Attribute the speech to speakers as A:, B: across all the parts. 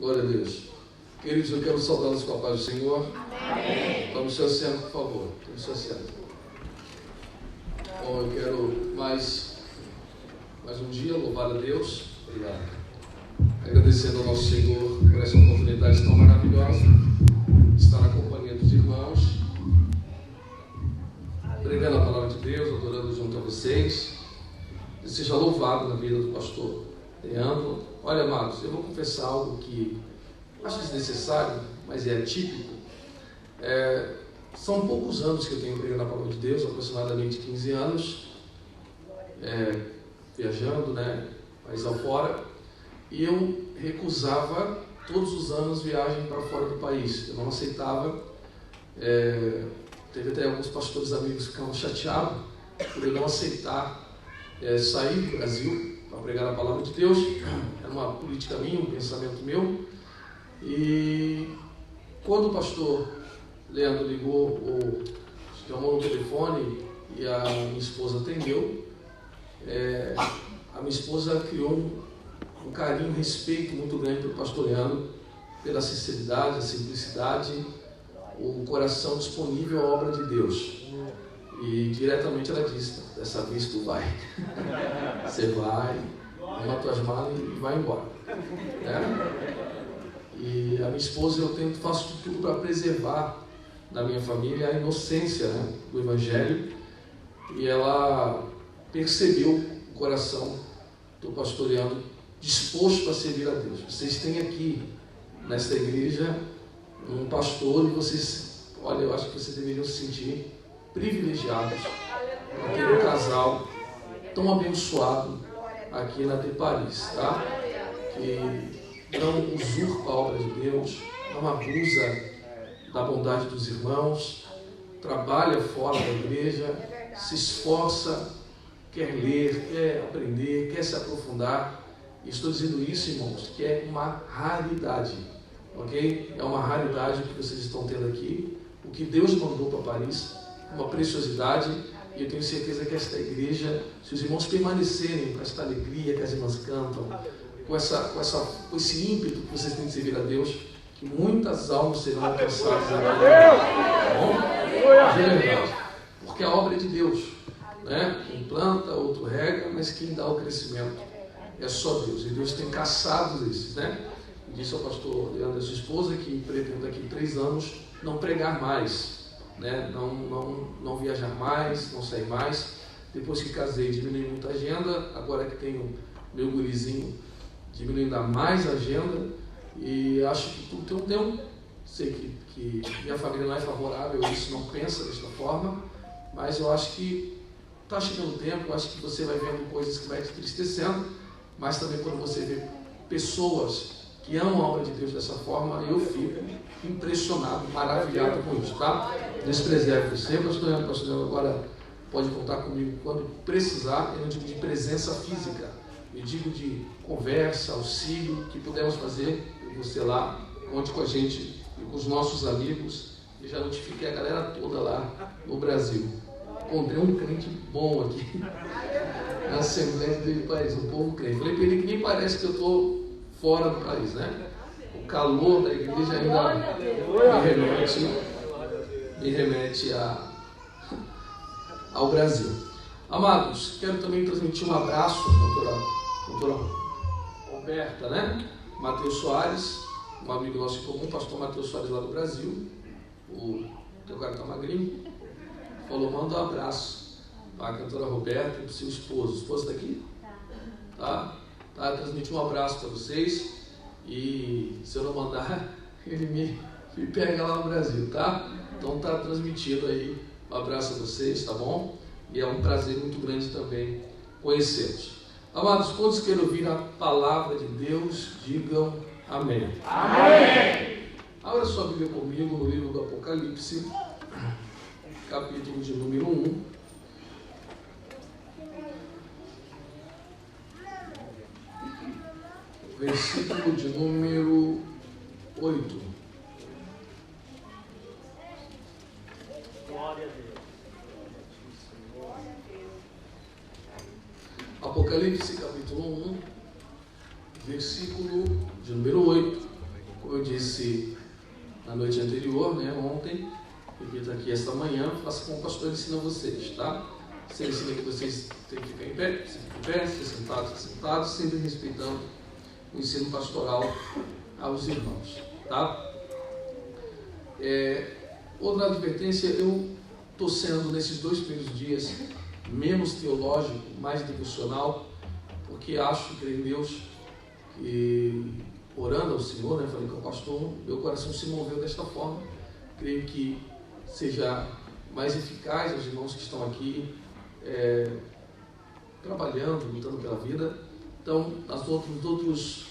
A: Glória a Deus. Queridos, eu quero saudá-los com a paz do Senhor.
B: Amém.
A: Tome seu assento, por favor. Tome seu assento. Bom, eu quero mais um dia louvar a Deus. Obrigado. Agradecendo ao nosso Senhor por essa oportunidade tão maravilhosa de estar na companhia dos irmãos, pregando a palavra de Deus, adorando junto a vocês. Que seja louvado na vida do pastor Leandro. Olha, amados, eu vou confessar algo que acho desnecessário, mas é atípico. São poucos anos que eu tenho pregando a palavra de Deus, aproximadamente 15 anos, viajando, país afora, e eu recusava todos os anos viagem para fora do país. Eu não aceitava. Teve até alguns pastores amigos que ficavam chateados por eu não aceitar sair do Brasil para pregar a palavra de Deus. Era uma política minha, um pensamento meu. E quando o pastor Leandro ligou, ou chamou no telefone e a minha esposa atendeu, a minha esposa criou um carinho, um respeito muito grande pelo pastor Leandro, pela sinceridade, a simplicidade, o coração disponível à obra de Deus. E diretamente ela disse: dessa vez tu vai. Você vai, arruma tuas malas e vai embora. E a minha esposa, faço de tudo para preservar na minha família a inocência do Evangelho. E ela percebeu o coração do pastor Leandro disposto a servir a Deus. Vocês têm aqui, nesta igreja, um pastor, e vocês, olha, eu acho que vocês deveriam se sentir privilegiados por ter um casal tão abençoado aqui na Paris, tá? Que não usurpa a obra de Deus, não abusa da bondade dos irmãos, trabalha fora da igreja, se esforça, quer ler, quer aprender, quer se aprofundar. E estou dizendo isso, irmãos, que é uma raridade, ok? É uma raridade o que vocês estão tendo aqui. O que Deus mandou para Paris, uma preciosidade, e eu tenho certeza que esta igreja, se os irmãos permanecerem com esta alegria que as irmãs cantam, com esse ímpeto que vocês têm de servir a Deus, que muitas almas serão alcançadas aqui. Tá bom? De verdade. Porque a obra é de Deus, Um planta, outro rega, mas quem dá o crescimento é só Deus. E Deus tem caçado esses, E disse ao pastor Leandro, a sua esposa, que pretende daqui 3 anos não pregar mais, não viajar mais, não sair mais. Depois que casei, diminui muito a agenda. Agora que tenho meu gurizinho, diminui ainda mais a agenda. E acho que tudo tem um tempo. Sei que minha família não é favorável a isso, não pensa desta forma, mas eu acho que está chegando o tempo. Eu acho que você vai vendo coisas que vai te entristecendo, mas também quando você vê pessoas que amam a obra de Deus dessa forma, eu fico impressionado, maravilhado com isso, tá? Deus preserve você, pastor Leandro. Agora pode contar comigo quando precisar. Eu não digo de presença física, eu digo de conversa, auxílio, que pudermos fazer. Você lá, conte com a gente e com os nossos amigos. Eu já notifiquei a galera toda lá no Brasil. Encontrei um crente bom aqui na Assembleia do País, um povo crente. Falei para ele que nem parece que eu estou fora do país, O calor da igreja ainda me remete ao Brasil. Amados, quero também transmitir um abraço à doutora Roberta, Matheus Soares, um amigo nosso em comum, pastor Matheus Soares lá do Brasil. O teu cara está magrinho. Falou, manda um abraço para a cantora Roberta e para o seu esposo. O esposo está aqui? Tá? Transmitir um abraço para vocês. E se eu não mandar, ele me pega lá no Brasil, tá? Então está transmitido aí um abraço a vocês, tá bom? E é um prazer muito grande também conhecê-los. Amados, quantos querem ouvir a palavra de Deus, digam amém.
B: Amém.
A: Abra sua Bíblia comigo no livro do Apocalipse, capítulo de número 1. Versículo de número 8.
B: Glória a Deus.
A: Apocalipse capítulo 1, versículo de número 8. como eu disse na noite anterior, né, ontem, repito aqui esta manhã, faça como o pastor ensina vocês, tá? Se ele ensina que vocês têm que ficar em pé, você fica em pé, se sentados, sempre respeitando o ensino pastoral aos irmãos, tá? Outra advertência, eu estou sendo nesses 2 primeiros dias menos teológico, mais devocional, porque acho, creio em Deus, que orando ao Senhor, né, falei com o pastor, meu coração se moveu desta forma, creio que seja mais eficaz aos irmãos que estão aqui trabalhando, lutando pela vida. Então, nos outros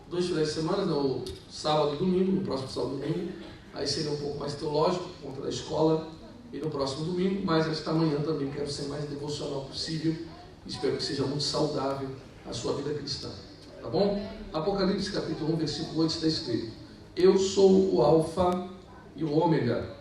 A: 2 finais de semana, no sábado e domingo, no próximo sábado e domingo, aí seria um pouco mais teológico, por conta da escola, e no próximo domingo, mas esta manhã também quero ser mais devocional possível, espero que seja muito saudável a sua vida cristã, tá bom? Apocalipse capítulo 1, versículo 8 está escrito: eu sou o alfa e o ômega,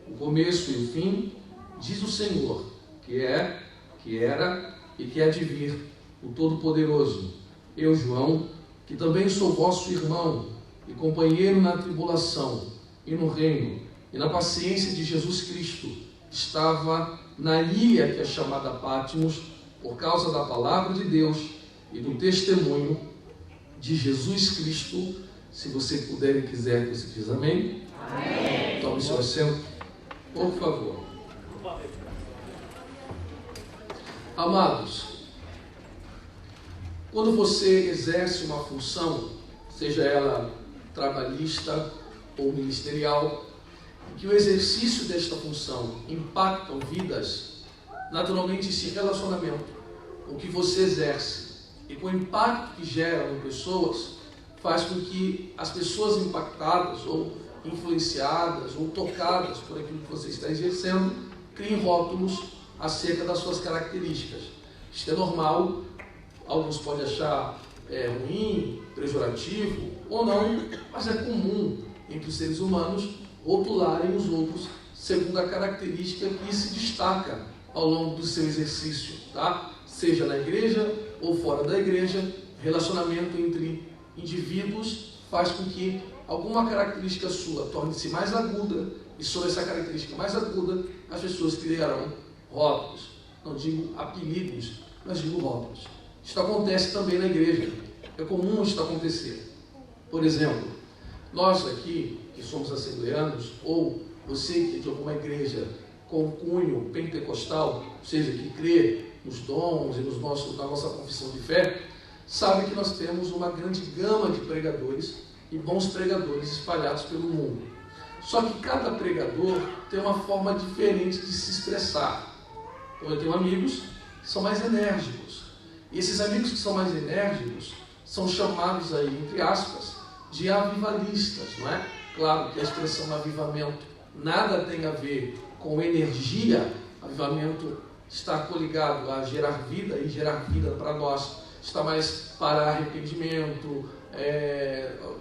A: o começo e o fim, diz o Senhor, que é, que era e que há de vir, o Todo-Poderoso. Eu, João, que também sou vosso irmão e companheiro na tribulação e no reino e na paciência de Jesus Cristo, estava na ilha que é chamada Patmos, por causa da palavra de Deus e do testemunho de Jesus Cristo. Se você puder e quiser, você diz amém.
B: Amém.
A: Tome seu assento, por favor. Amados, quando você exerce uma função, seja ela trabalhista ou ministerial, que o exercício desta função impacta vidas, naturalmente esse relacionamento, o que você exerce e com o impacto que gera em pessoas, faz com que as pessoas impactadas ou influenciadas ou tocadas por aquilo que você está exercendo, criem rótulos acerca das suas características. Isto é normal, alguns podem achar ruim, pejorativo ou não, mas é comum entre os seres humanos rotularem os outros segundo a característica que se destaca ao longo do seu exercício, tá? Seja na igreja ou fora da igreja, relacionamento entre indivíduos faz com que alguma característica sua torne-se mais aguda, e sobre essa característica mais aguda, as pessoas criarão rótulos. Não digo apelidos, mas digo rótulos. Isso acontece também na igreja. É comum isso acontecer. Por exemplo, nós aqui, que somos assembleanos, ou você que é de alguma igreja com cunho pentecostal, ou seja, que crê nos dons e na nossa confissão de fé, sabe que nós temos uma grande gama de pregadores e bons pregadores espalhados pelo mundo. Só que cada pregador tem uma forma diferente de se expressar. Então eu tenho amigos que são mais enérgicos. E esses amigos que são mais enérgicos são chamados aí, entre aspas, de avivalistas, não é? Claro que a expressão avivamento nada tem a ver com energia. Avivamento está coligado a gerar vida, e gerar vida para nós está mais para arrependimento,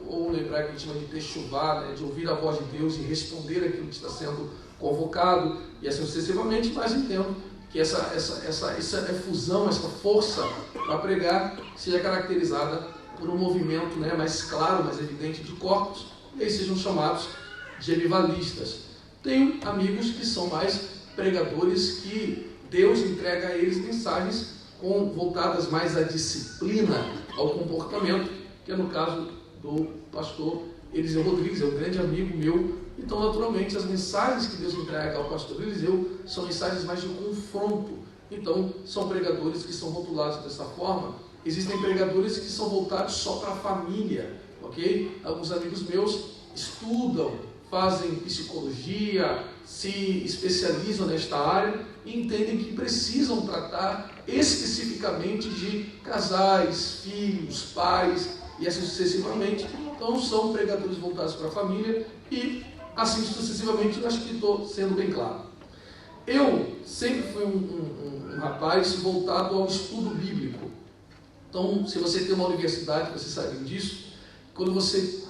A: ou no hebraico a gente chama de techuvá, né, de ouvir a voz de Deus e responder aquilo que está sendo convocado, e assim sucessivamente, mas entendo que essa efusão, essa força para pregar seja caracterizada por um movimento, né, mais claro, mais evidente de corpos, e aí sejam chamados de avivalistas. Tenho amigos que são mais pregadores, que Deus entrega a eles mensagens voltadas mais à disciplina, ao comportamento, que é no caso do pastor Eliseu Rodrigues, é um grande amigo meu. Então, naturalmente, as mensagens que Deus entrega ao pastor Eliseu são mensagens mais de confronto. Então, são pregadores que são rotulados dessa forma. Existem pregadores que são voltados só para a família, ok? Alguns amigos meus estudam, fazem psicologia, se especializam nesta área e entendem que precisam tratar especificamente de casais, filhos, pais e assim sucessivamente. Então são pregadores voltados para a família e assim sucessivamente. Eu acho que estou sendo bem claro. Eu sempre fui um rapaz voltado ao estudo bíblico. Então, se você tem uma universidade, você sabe disso, quando você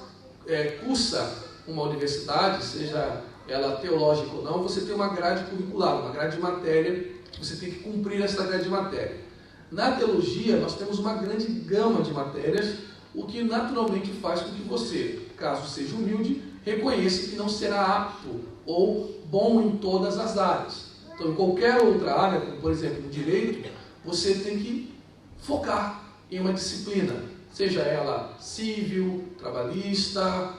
A: cursa uma universidade, seja ela teológica ou não, você tem uma grade curricular, uma grade de matéria, você tem que cumprir essa grade de matéria. Na teologia, nós temos uma grande gama de matérias, o que naturalmente faz com que você, caso seja humilde, reconheça que não será apto ou bom em todas as áreas. Então, em qualquer outra área, como por exemplo no direito, você tem que focar em uma disciplina, seja ela civil, trabalhista,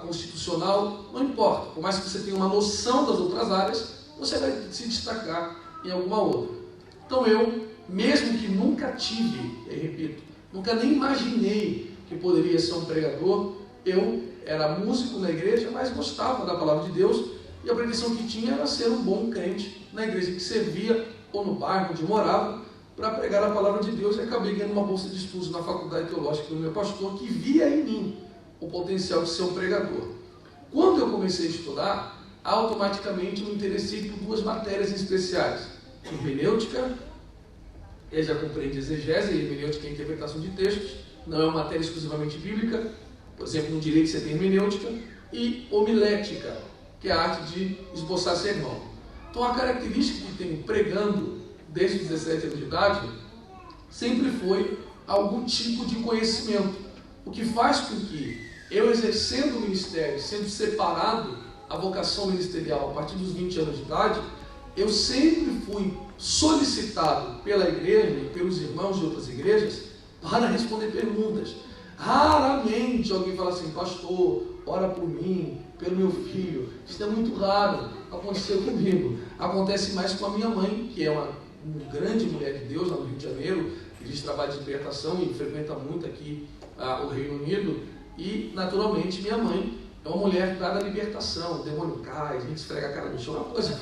A: constitucional, não importa. Por mais que você tenha uma noção das outras áreas, você vai se destacar em alguma outra. Então eu, mesmo que nunca tive, eu repito, nunca nem imaginei que poderia ser um pregador, eu era músico na igreja, mas gostava da palavra de Deus, e a pretensão que tinha era ser um bom crente na igreja que servia, ou no bairro onde morava, para pregar a palavra de Deus, e acabei ganhando uma bolsa de estudos na faculdade teológica do meu pastor, que via em mim o potencial de ser um pregador. Quando eu comecei a estudar, automaticamente eu me interessei por duas matérias especiais: hermenêutica, eu já compreende exegese, e hermenêutica é interpretação de textos, não é uma matéria exclusivamente bíblica. Por exemplo, no direito você tem hermenêutica, e homilética, que é a arte de esboçar sermão. Então a característica que tenho pregando desde os 17 anos de idade sempre foi algum tipo de conhecimento, o que faz com que eu, exercendo o ministério, sendo separado a vocação ministerial a partir dos 20 anos de idade, eu sempre fui solicitado pela igreja e pelos irmãos de outras igrejas para responder perguntas. Raramente alguém fala assim: pastor, ora por mim, pelo meu filho. Isso é muito raro, aconteceu comigo. Acontece mais com a minha mãe, que é uma grande mulher de Deus lá no Rio de Janeiro, que diz trabalho de libertação e frequenta muito aqui o Reino Unido. E naturalmente minha mãe é uma mulher dada à libertação, o demônio cai, a gente esfrega a cara no chão, uma coisa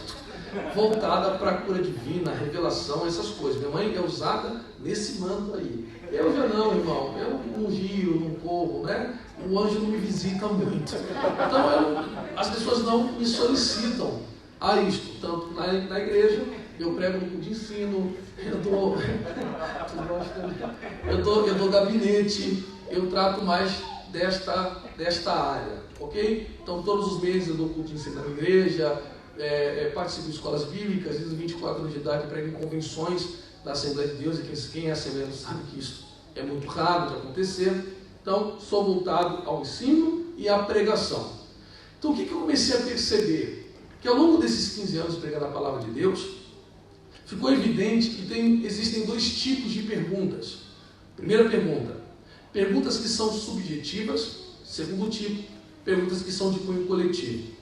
A: voltada para a cura divina, a revelação, essas coisas. Minha mãe é usada nesse manto aí. Eu já não, irmão, eu não giro, não corro, né? O anjo não me visita muito. Então as pessoas não me solicitam a isto, tanto na igreja. Eu prego no curso de ensino, eu dou gabinete, eu trato mais desta área, ok? Então todos os meses eu dou curso de ensino na igreja, participo de escolas bíblicas, desde os 24 anos de idade prego em convenções da Assembleia de Deus, e quem é Assembleia não sabe que isso é muito raro de acontecer. Então sou voltado ao ensino e à pregação. Então o que eu comecei a perceber? Que ao longo desses 15 anos pregando a palavra de Deus, ficou evidente que existem dois tipos de perguntas. Primeira pergunta: perguntas que são subjetivas. Segundo tipo, perguntas que são de cunho coletivo.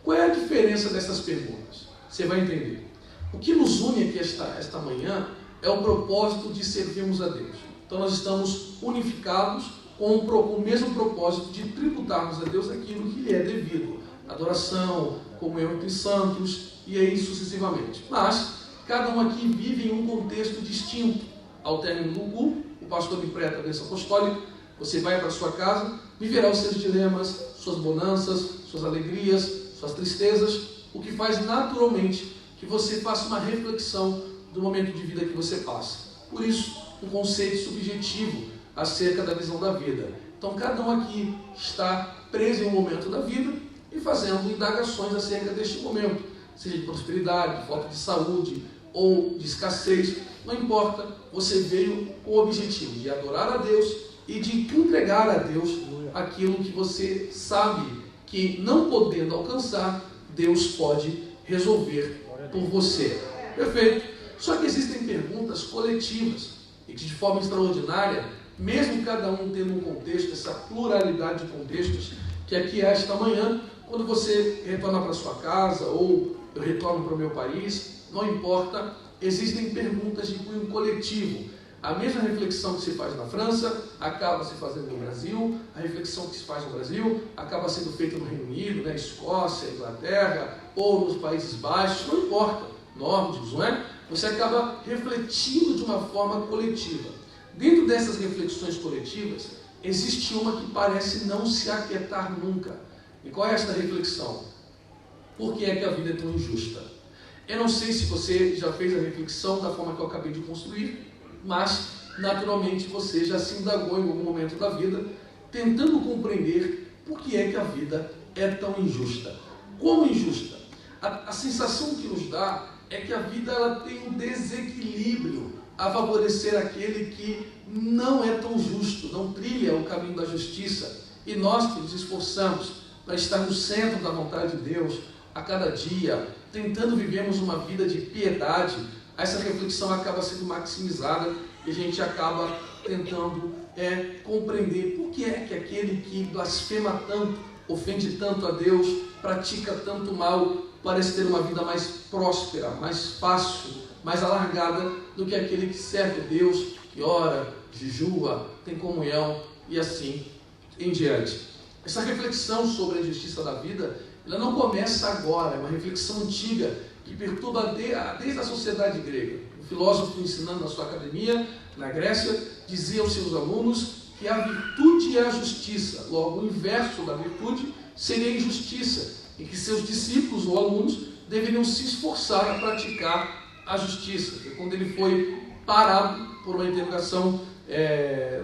A: Qual é a diferença dessas perguntas? Você vai entender. O que nos une aqui esta manhã é o propósito de servirmos a Deus. Então nós estamos unificados com o mesmo propósito de tributarmos a Deus aquilo que lhe é devido: adoração, comunhão entre santos, e aí sucessivamente. Mas cada um aqui vive em um contexto distinto. Ao término do culto, o pastor me presta a bênção apostólica, você vai para a sua casa, viverá os seus dilemas, suas bonanças, suas alegrias, suas tristezas, o que faz naturalmente que você faça uma reflexão do momento de vida que você passa. Por isso, um conceito subjetivo acerca da visão da vida. Então, cada um aqui está preso em um momento da vida e fazendo indagações acerca deste momento, seja de prosperidade, de falta de saúde ou de escassez, não importa, você veio com o objetivo de adorar a Deus e de entregar a Deus aquilo que você sabe que, não podendo alcançar, Deus pode resolver por você. Perfeito? Só que existem perguntas coletivas e que, de forma extraordinária, mesmo cada um tendo um contexto, essa pluralidade de contextos, que aqui é esta manhã, quando você retorna para sua casa ou eu retorno para o meu país, não importa, existem perguntas de cunho coletivo. A mesma reflexão que se faz na França acaba se fazendo no Brasil, a reflexão que se faz no Brasil acaba sendo feita no Reino Unido, na Escócia, Inglaterra ou nos Países Baixos, não importa, nórdicos, não é? Você acaba refletindo de uma forma coletiva. Dentro dessas reflexões coletivas, existe uma que parece não se aquietar nunca. E qual é esta reflexão? Por que é que a vida é tão injusta? Eu não sei se você já fez a reflexão da forma que eu acabei de construir, mas naturalmente você já se indagou em algum momento da vida, tentando compreender por que é que a vida é tão injusta. Como injusta? A sensação que nos dá é que a vida ela tem um desequilíbrio a favorecer aquele que não é tão justo, não trilha o caminho da justiça. E nós que nos esforçamos para estar no centro da vontade de Deus a cada dia, tentando vivermos uma vida de piedade, essa reflexão acaba sendo maximizada e a gente acaba tentando compreender por que é que aquele que blasfema tanto, ofende tanto a Deus, pratica tanto mal, parece ter uma vida mais próspera, mais fácil, mais alargada do que aquele que serve a Deus, que ora, jejua, tem comunhão e assim em diante. Essa reflexão sobre a injustiça da vida, ela não começa agora, é uma reflexão antiga que perturba desde a sociedade grega. Um filósofo ensinando na sua academia, na Grécia, dizia aos seus alunos que a virtude é a justiça, logo o inverso da virtude seria a injustiça, em que seus discípulos ou alunos deveriam se esforçar a praticar a justiça. E quando ele foi parado por uma interrogação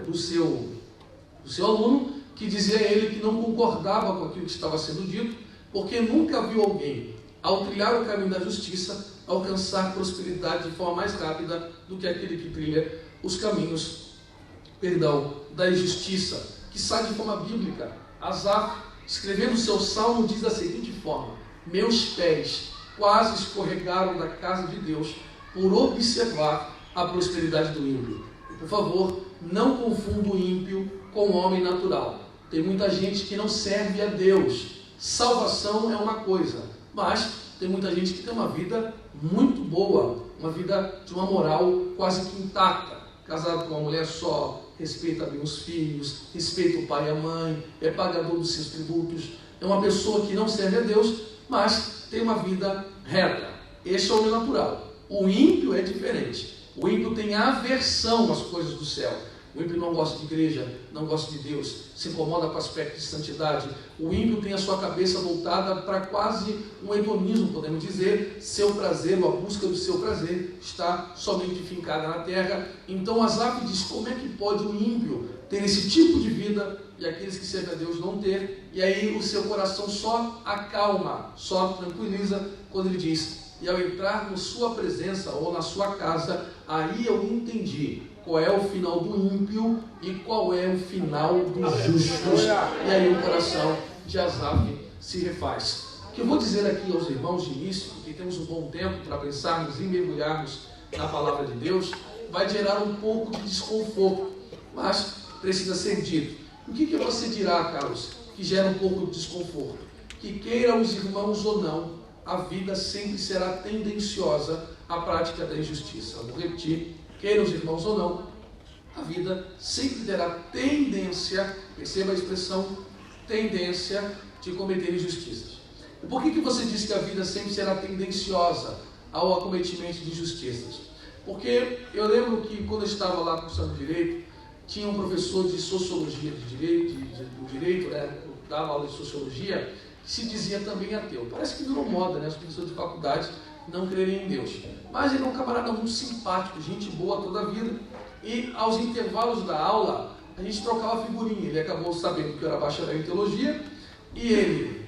A: do seu aluno, que dizia a ele que não concordava com aquilo que estava sendo dito, porque nunca viu alguém, ao trilhar o caminho da justiça, alcançar prosperidade de forma mais rápida do que aquele que trilha os caminhos, da injustiça, que sai de forma bíblica. Asaf, escrevendo o seu salmo, diz da seguinte forma: meus pés quase escorregaram da casa de Deus por observar a prosperidade do ímpio. Por favor, não confunda o ímpio com o homem natural. Tem muita gente que não serve a Deus. Salvação é uma coisa, mas tem muita gente que tem uma vida muito boa, uma vida de uma moral quase que intacta, casado com uma mulher só, respeita bem os filhos, respeita o pai e a mãe, é pagador dos seus tributos, é uma pessoa que não serve a Deus, mas tem uma vida reta. Este é o homem natural. O ímpio é diferente. O ímpio tem aversão às coisas do céu. O ímpio não gosta de igreja, não gosta de Deus, se incomoda com o aspecto de santidade. O ímpio tem a sua cabeça voltada para quase um hedonismo, podemos dizer. Seu prazer, ou a busca do seu prazer, está somente fincada na terra. Então Asaf diz: como é que pode um ímpio ter esse tipo de vida e aqueles que servem a Deus não ter? E aí o seu coração só acalma, só tranquiliza quando ele diz: e ao entrar na sua presença ou na sua casa, aí eu entendi qual é o final do ímpio e qual é o final dos justos. E aí o coração de Asaf se refaz. O que eu vou dizer aqui aos irmãos de início, porque temos um bom tempo para pensarmos e mergulharmos na palavra de Deus, vai gerar um pouco de desconforto, mas precisa ser dito. O que você dirá, Carlos, que gera um pouco de desconforto? Que queira os irmãos ou não, a vida sempre será tendenciosa à prática da injustiça. Eu vou repetir: queiram os irmãos ou não, a vida sempre terá tendência, perceba a expressão tendência, de cometer injustiças. E por que você diz que a vida sempre será tendenciosa ao acometimento de injustiças? Porque eu lembro que quando eu estava lá cursando Direito, tinha um professor de Sociologia do Direito, dava aula de Sociologia, que se dizia também ateu. Parece que virou moda, né? Os professores de faculdade não crerem em Deus. Mas ele é um camarada muito simpático, gente boa toda a vida. E aos intervalos da aula, a gente trocava figurinha. Ele acabou sabendo que eu era bacharel em teologia e ele,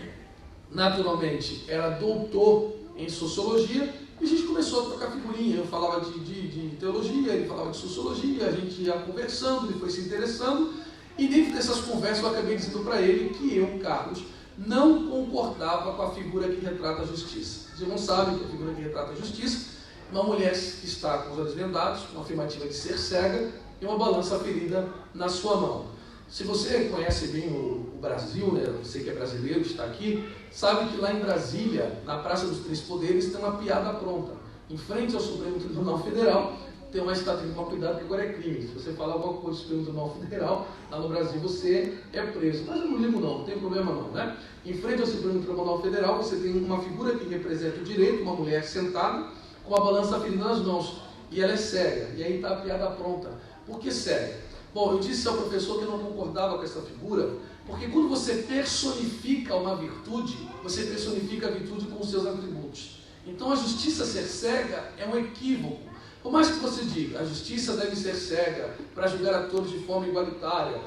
A: naturalmente, era doutor em sociologia. E a gente começou a trocar figurinha. Eu falava de teologia, ele falava de sociologia, a gente ia conversando, ele foi se interessando. E dentro dessas conversas eu acabei dizendo para ele que eu, Carlos, não concordava com a figura que retrata a justiça. Vocês não sabem que a figura que retrata a justiça é uma mulher que está com os olhos vendados, uma afirmativa de ser cega e uma balança ferida na sua mão. Se você conhece bem o Brasil, né, você que é brasileiro, está aqui, sabe que lá em Brasília, na Praça dos Três Poderes, tem uma piada pronta. Em frente ao Supremo Tribunal Federal, tem uma estátua de cuidado que agora é crime. Se você falar alguma coisa do Supremo Tribunal Federal, lá no Brasil você é preso. Mas eu não ligo não tem problema não, né? Em frente ao Supremo Tribunal Federal, você tem uma figura que representa o direito, uma mulher sentada, com uma balança ferida nas mãos. E ela é cega. E aí está a piada pronta. Por que cega? Bom, eu disse ao professor que eu não concordava com essa figura, porque quando você personifica uma virtude, você personifica a virtude com os seus atributos. Então a justiça ser cega é um equívoco. Por mais que você diga, a justiça deve ser cega para julgar a todos de forma igualitária,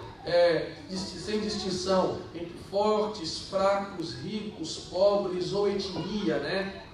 A: sem distinção entre fortes, fracos, ricos, pobres ou etnia, né?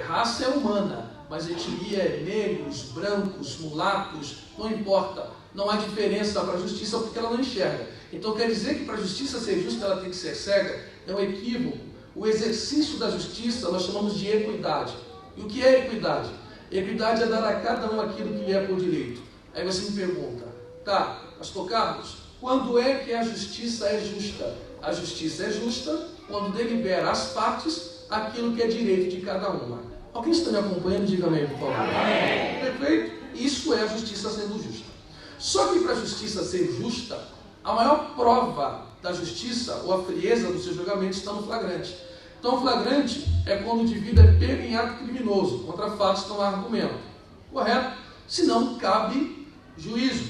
A: Raça é humana, mas etnia é negros, brancos, mulatos, não importa. Não há diferença para a justiça porque ela não enxerga. Então quer dizer que para a justiça ser justa ela tem que ser cega? É um equívoco. O exercício da justiça nós chamamos de equidade. E o que é equidade? Equidade é dar a cada um aquilo que lhe é por direito. Aí você me pergunta, tá, pastor Carlos, quando é que a justiça é justa? A justiça é justa quando delibera as partes aquilo que é direito de cada uma. Alguém está me acompanhando? Diga amém, por favor. Amém. Perfeito? Isso é a justiça sendo justa. Só que para a justiça ser justa, a maior prova da justiça ou a frieza do seu julgamento está no flagrante. Então, o flagrante é quando o indivíduo é pego em ato criminoso, contra fatos não há argumento. Correto? Senão, cabe juízo.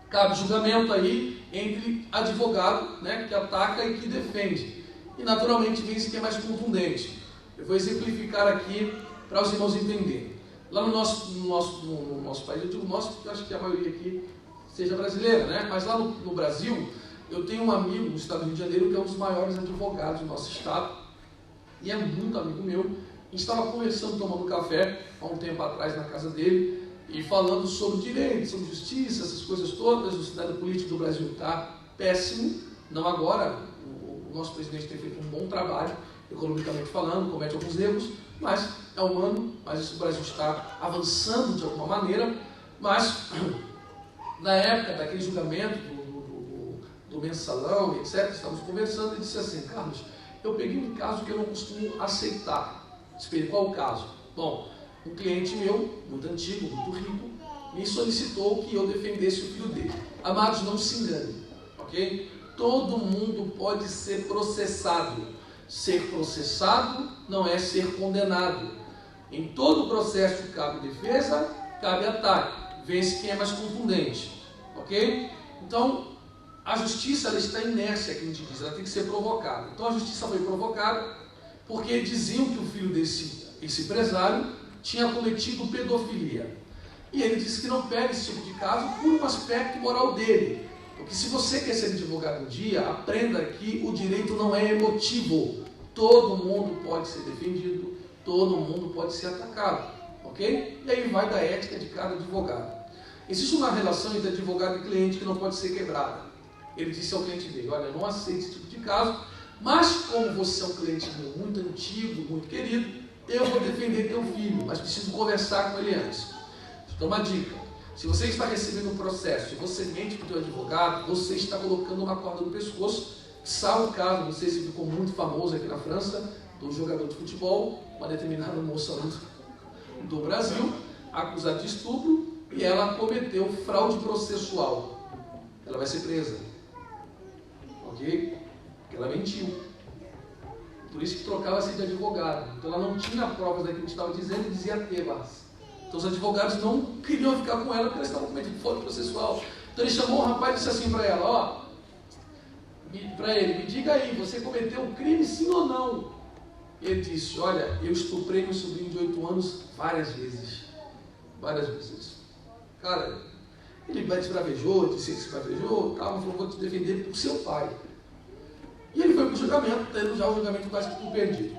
A: Cabe julgamento aí entre advogado, né, que ataca e que defende. E, naturalmente, vem esse que é mais contundente. Eu vou exemplificar aqui para os irmãos entenderem. Lá no nosso país, eu digo nosso porque eu acho que a maioria aqui seja brasileira, né? Mas lá no Brasil, eu tenho um amigo no estado do Rio de Janeiro que é um dos maiores advogados do nosso estado, e é muito amigo meu. A gente estava conversando, tomando café, há um tempo atrás na casa dele, e falando sobre direito, sobre justiça, essas coisas todas. O cenário político do Brasil está péssimo, não agora. O nosso presidente tem feito um bom trabalho, economicamente falando, comete alguns erros, mas é humano, mas o Brasil está avançando de alguma maneira. Mas na época daquele julgamento do mensalão, etc., estávamos conversando e disse assim, Carlos, eu peguei um caso que eu não costumo aceitar. Espere, qual o caso? Bom, um cliente meu, muito antigo, muito rico, me solicitou que eu defendesse o filho dele. Amados, não se engane, ok? Todo mundo pode ser processado. Ser processado não é ser condenado. Em todo processo cabe defesa, cabe ataque. Vence quem é mais contundente, ok? Então, a justiça ela está inércia, que a gente diz, ela tem que ser provocada. Então a justiça foi provocada porque diziam que o filho desse empresário tinha cometido pedofilia. E ele disse que não pega esse tipo de caso por um aspecto moral dele. Porque se você quer ser advogado um dia, aprenda que o direito não é emotivo. Todo mundo pode ser defendido, todo mundo pode ser atacado, ok? E aí vai da ética de cada advogado. Existe uma relação entre advogado e cliente que não pode ser quebrada. Ele disse ao cliente dele, olha, eu não aceito esse tipo de caso, mas como você é um cliente meu muito antigo, muito querido, eu vou defender teu filho, mas preciso conversar com ele antes. Então uma dica, se você está recebendo um processo e você mente para o teu advogado, você está colocando uma corda no pescoço. Salvo o caso, não sei se ficou muito famoso aqui na França, do jogador de futebol, uma determinada moça do Brasil, acusada de estupro, e ela cometeu fraude processual. Ela vai ser presa. Ok? Porque ela mentiu. Por isso que trocava-se de advogado. Então ela não tinha provas daquilo que estava dizendo e dizia tê-las. Então os advogados não queriam ficar com ela porque elas estavam cometendo fraude processual. Então ele chamou o rapaz e disse assim para ela, ó, para ele, me diga aí, você cometeu um crime sim ou não? E ele disse, olha, eu estuprei meu sobrinho de 8 anos várias vezes. Várias vezes. Cara, ele vai esbravejou, disse que se esbravejou, calma, falou, vou te defender por seu pai. E ele foi para o julgamento, tendo já o julgamento quase que perdido.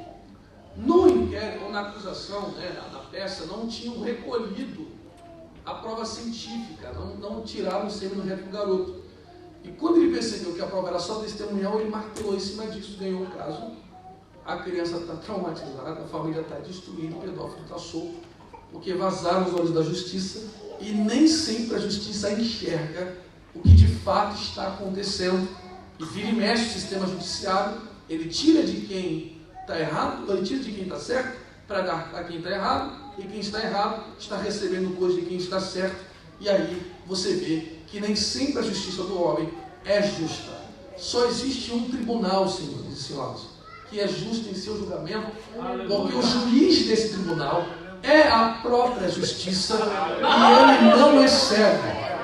A: No inquérito, ou na acusação, né, na peça, não tinham recolhido a prova científica, não tiraram o sêmen no reto do garoto. E quando ele percebeu que a prova era só testemunhal, ele martelou em cima disso, ganhou o caso. A criança está traumatizada, a família está destruída, o pedófilo está solto, porque vazaram os olhos da justiça e nem sempre a justiça enxerga o que de fato está acontecendo. E vira e mexe o sistema judiciário, ele tira de quem está errado, ele tira de quem está certo para dar a quem está errado, e quem está errado está recebendo coisa de quem está certo. E aí você vê que nem sempre a justiça do homem é justa. Só existe um tribunal, senhores e senhoras, que é justo em seu julgamento, porque o juiz desse tribunal é a própria justiça e ele não excede.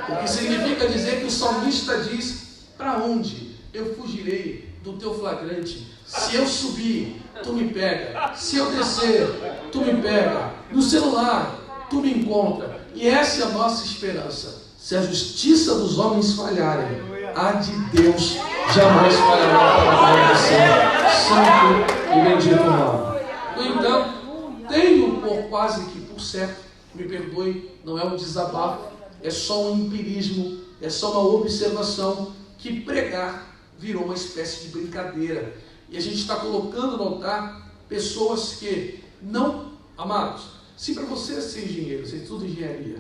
A: O que significa dizer que o salmista diz, para onde eu fugirei do teu flagrante? Se eu subir, tu me pega. Se eu descer, tu me pega. No celular, tu me encontra. E essa é a nossa esperança. Se a justiça dos homens falharem, a de Deus jamais falhará para a glória do Senhor. Santo e bendito nome. No entanto, tenho por quase que por certo, me perdoe, não é um desabafo, é só um empirismo, é só uma observação que pregar virou uma espécie de brincadeira. E a gente está colocando no altar pessoas que não, amados, se para você ser engenheiro, você estuda engenharia,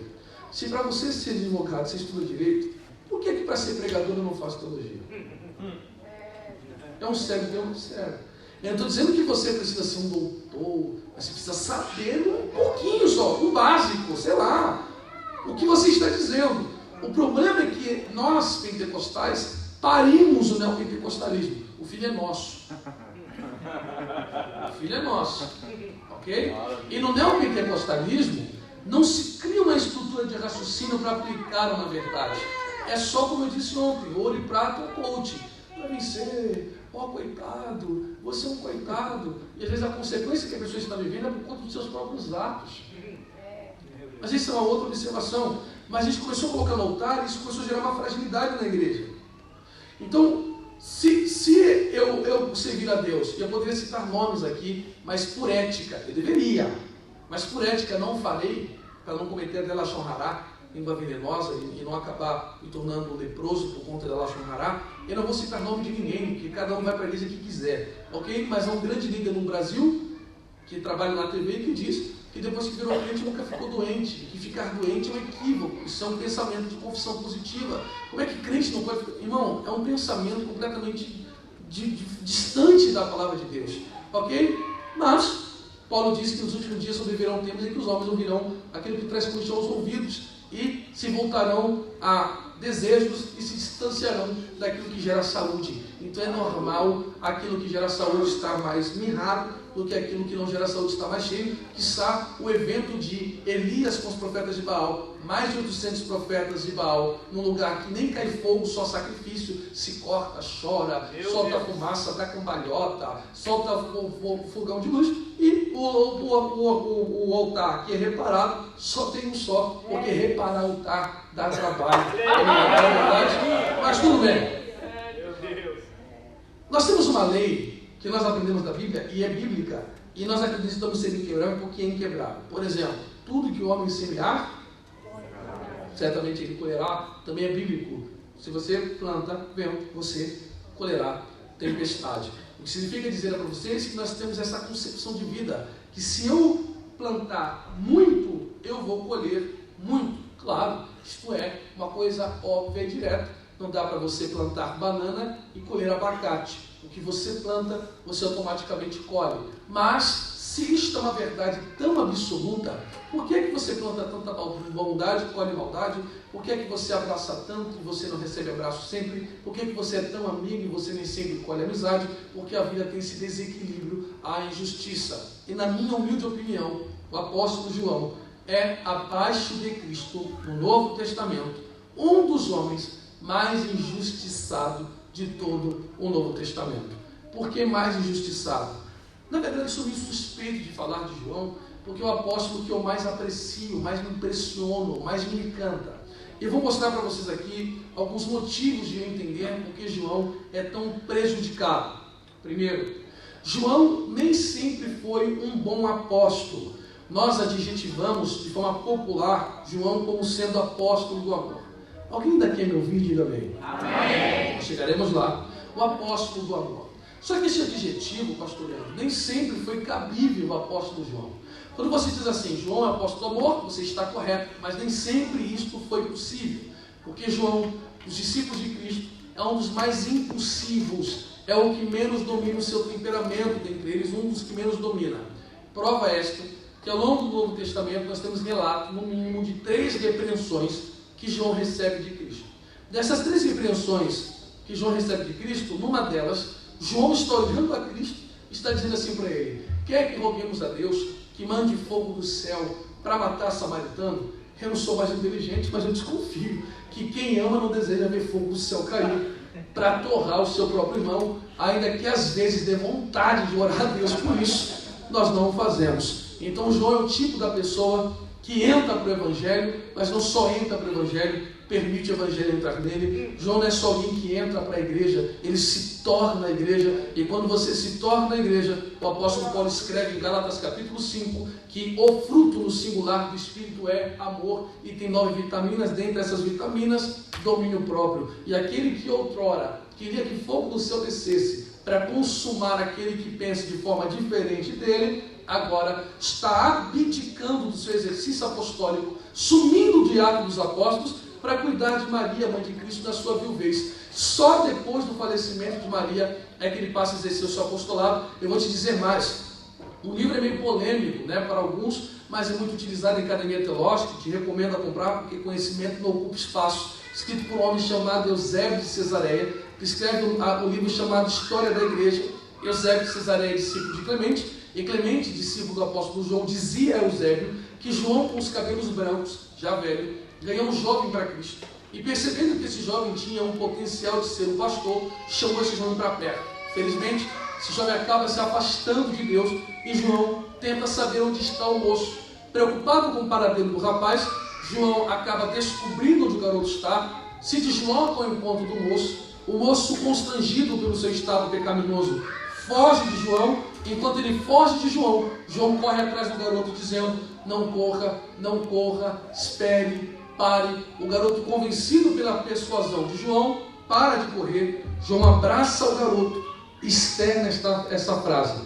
A: se para você ser advogado, você estuda direito, por que para ser pregador eu não faço teologia? É um sério, é um sério. Eu não estou dizendo que você precisa ser um doutor, mas você precisa saber um pouquinho só, o básico, sei lá, o que você está dizendo. O problema é que nós, pentecostais, parimos o neopentecostalismo. O filho é nosso. O filho é nosso. Ok? E no neopentecostalismo, não se cria uma estrutura de raciocínio para aplicar uma verdade. É só, como eu disse ontem, ouro e prata ou coaching. Para vencer, coitado, você é um coitado. E às vezes a consequência que a pessoa está vivendo é por conta dos seus próprios atos. Mas isso é uma outra observação. Mas a gente começou a colocar no altar e isso começou a gerar uma fragilidade na igreja. Então, se eu servir a Deus, e eu poderia citar nomes aqui, mas por ética, eu deveria, mas por ética não falei, para não cometer a Lashon Hará, língua venenosa, e não acabar me tornando leproso por conta da Lashon Hará, eu não vou citar nome de ninguém, porque cada um vai para a igreja que quiser, ok? Mas há um grande líder no Brasil, que trabalha na TV, que diz que depois que virou crente nunca ficou doente, e que ficar doente é um equívoco, isso é um pensamento de confissão positiva. Como é que crente não pode ficar? Irmão, é um pensamento completamente distante da palavra de Deus, ok? Mas Paulo diz que nos últimos dias sobrevirão tempos em que os homens ouvirão aquilo que traz comichão aos ouvidos e se voltarão a desejos e se distanciarão daquilo que gera saúde. Então é normal aquilo que gera saúde estar mais mirrado do que aquilo que não gera saúde está mais cheio, que está o evento de Elias com os profetas de Baal, mais de 800 profetas de Baal, num lugar que nem cai fogo, só sacrifício, se corta, chora, solta a fumaça da cambalhota, solta o fogão de luz, e o altar que é reparado, só tem um só, porque reparar o altar dá trabalho. Mas tudo bem. Nós temos uma lei que nós aprendemos da Bíblia, e é bíblica, e nós acreditamos ser inquebrável porque é inquebrável. Por exemplo, tudo que o homem semear, certamente ele colherá, também é bíblico. Se você planta vento, você colherá tempestade. O que significa dizer para vocês que nós temos essa concepção de vida, que se eu plantar muito, eu vou colher muito. Claro, isto é uma coisa óbvia e direta. Não dá para você plantar banana e colher abacate. O que você planta, você automaticamente colhe. Mas, se isto é uma verdade tão absoluta, por que é que você planta tanta bondade e colhe maldade? Por que é que você abraça tanto e você não recebe abraço sempre? Por que é que você é tão amigo e você nem sempre colhe amizade? Porque a vida tem esse desequilíbrio, a injustiça. E na minha humilde opinião, o apóstolo João é, abaixo de Cristo, no Novo Testamento, um dos homens mais injustiçado de todo o Novo Testamento. Por que mais injustiçado? Na verdade, eu sou meio suspeito de falar de João, porque é o apóstolo que eu mais aprecio, mais me impressiono, mais me encanta. E eu vou mostrar para vocês aqui alguns motivos de eu entender por que João é tão prejudicado. Primeiro, João nem sempre foi um bom apóstolo. Nós adjetivamos de forma popular João como sendo apóstolo do amor. Alguém daqui me ouvir, diga bem. Amém. Chegaremos lá. O apóstolo do amor. Só que esse adjetivo, pastor Leandro, nem sempre foi cabível ao apóstolo João. Quando você diz assim, João é apóstolo do amor, você está correto, mas nem sempre isto foi possível. Porque João, os discípulos de Cristo, é um dos mais impulsivos, é o que menos domina o seu temperamento, dentre eles, um dos que menos domina. Prova esta, que ao longo do Novo Testamento nós temos relato, no mínimo, de 3 repreensões que João recebe de Cristo. Dessas 3 repreensões que João recebe de Cristo, numa delas, João está olhando a Cristo e está dizendo assim para ele: quer que roguemos a Deus que mande fogo do céu para matar samaritano? Eu não sou mais inteligente, mas eu desconfio que quem ama não deseja ver fogo do céu cair para torrar o seu próprio irmão, ainda que às vezes dê vontade de orar a Deus por isso, nós não o fazemos. Então João é o tipo da pessoa que entra para o Evangelho, mas não só entra para o Evangelho, permite o Evangelho entrar nele. João não é só alguém que entra para a igreja, ele se torna a igreja. E quando você se torna a igreja, o apóstolo Paulo escreve em Gálatas capítulo 5 que o fruto no singular do Espírito é amor, e tem 9 vitaminas, dentre essas vitaminas, domínio próprio. E aquele que outrora queria que fogo do céu descesse para consumar aquele que pensa de forma diferente dele, agora está abdicando do seu exercício apostólico, sumindo do diácono dos apóstolos, para cuidar de Maria, mãe de Cristo, na sua viuvez. Só depois do falecimento de Maria é que ele passa a exercer o seu apostolado. Eu vou te dizer mais. O livro é meio polêmico, para alguns, mas é muito utilizado em academia teológica. Te recomendo a comprar, porque conhecimento não ocupa espaço. Escrito por um homem chamado Eusébio de Cesareia, que escreve um livro chamado História da Igreja. Eusébio de Cesareia é discípulo de Clemente, e Clemente, discípulo do apóstolo João, dizia a Eusébio que João, com os cabelos brancos, já velho, ganhou um jovem para Cristo. E percebendo que esse jovem tinha um potencial de ser um pastor, chamou esse jovem para perto. Felizmente, esse jovem acaba se afastando de Deus, e João tenta saber onde está o moço. Preocupado com o paradeiro do rapaz, João acaba descobrindo onde o garoto está, se desloca ao encontro do moço. O moço, constrangido pelo seu estado pecaminoso, foge de João. Enquanto ele foge de João, João corre atrás do garoto dizendo: não corra, não corra, espere, pare. O garoto, convencido pela persuasão de João, para de correr. João abraça o garoto, externa essa frase: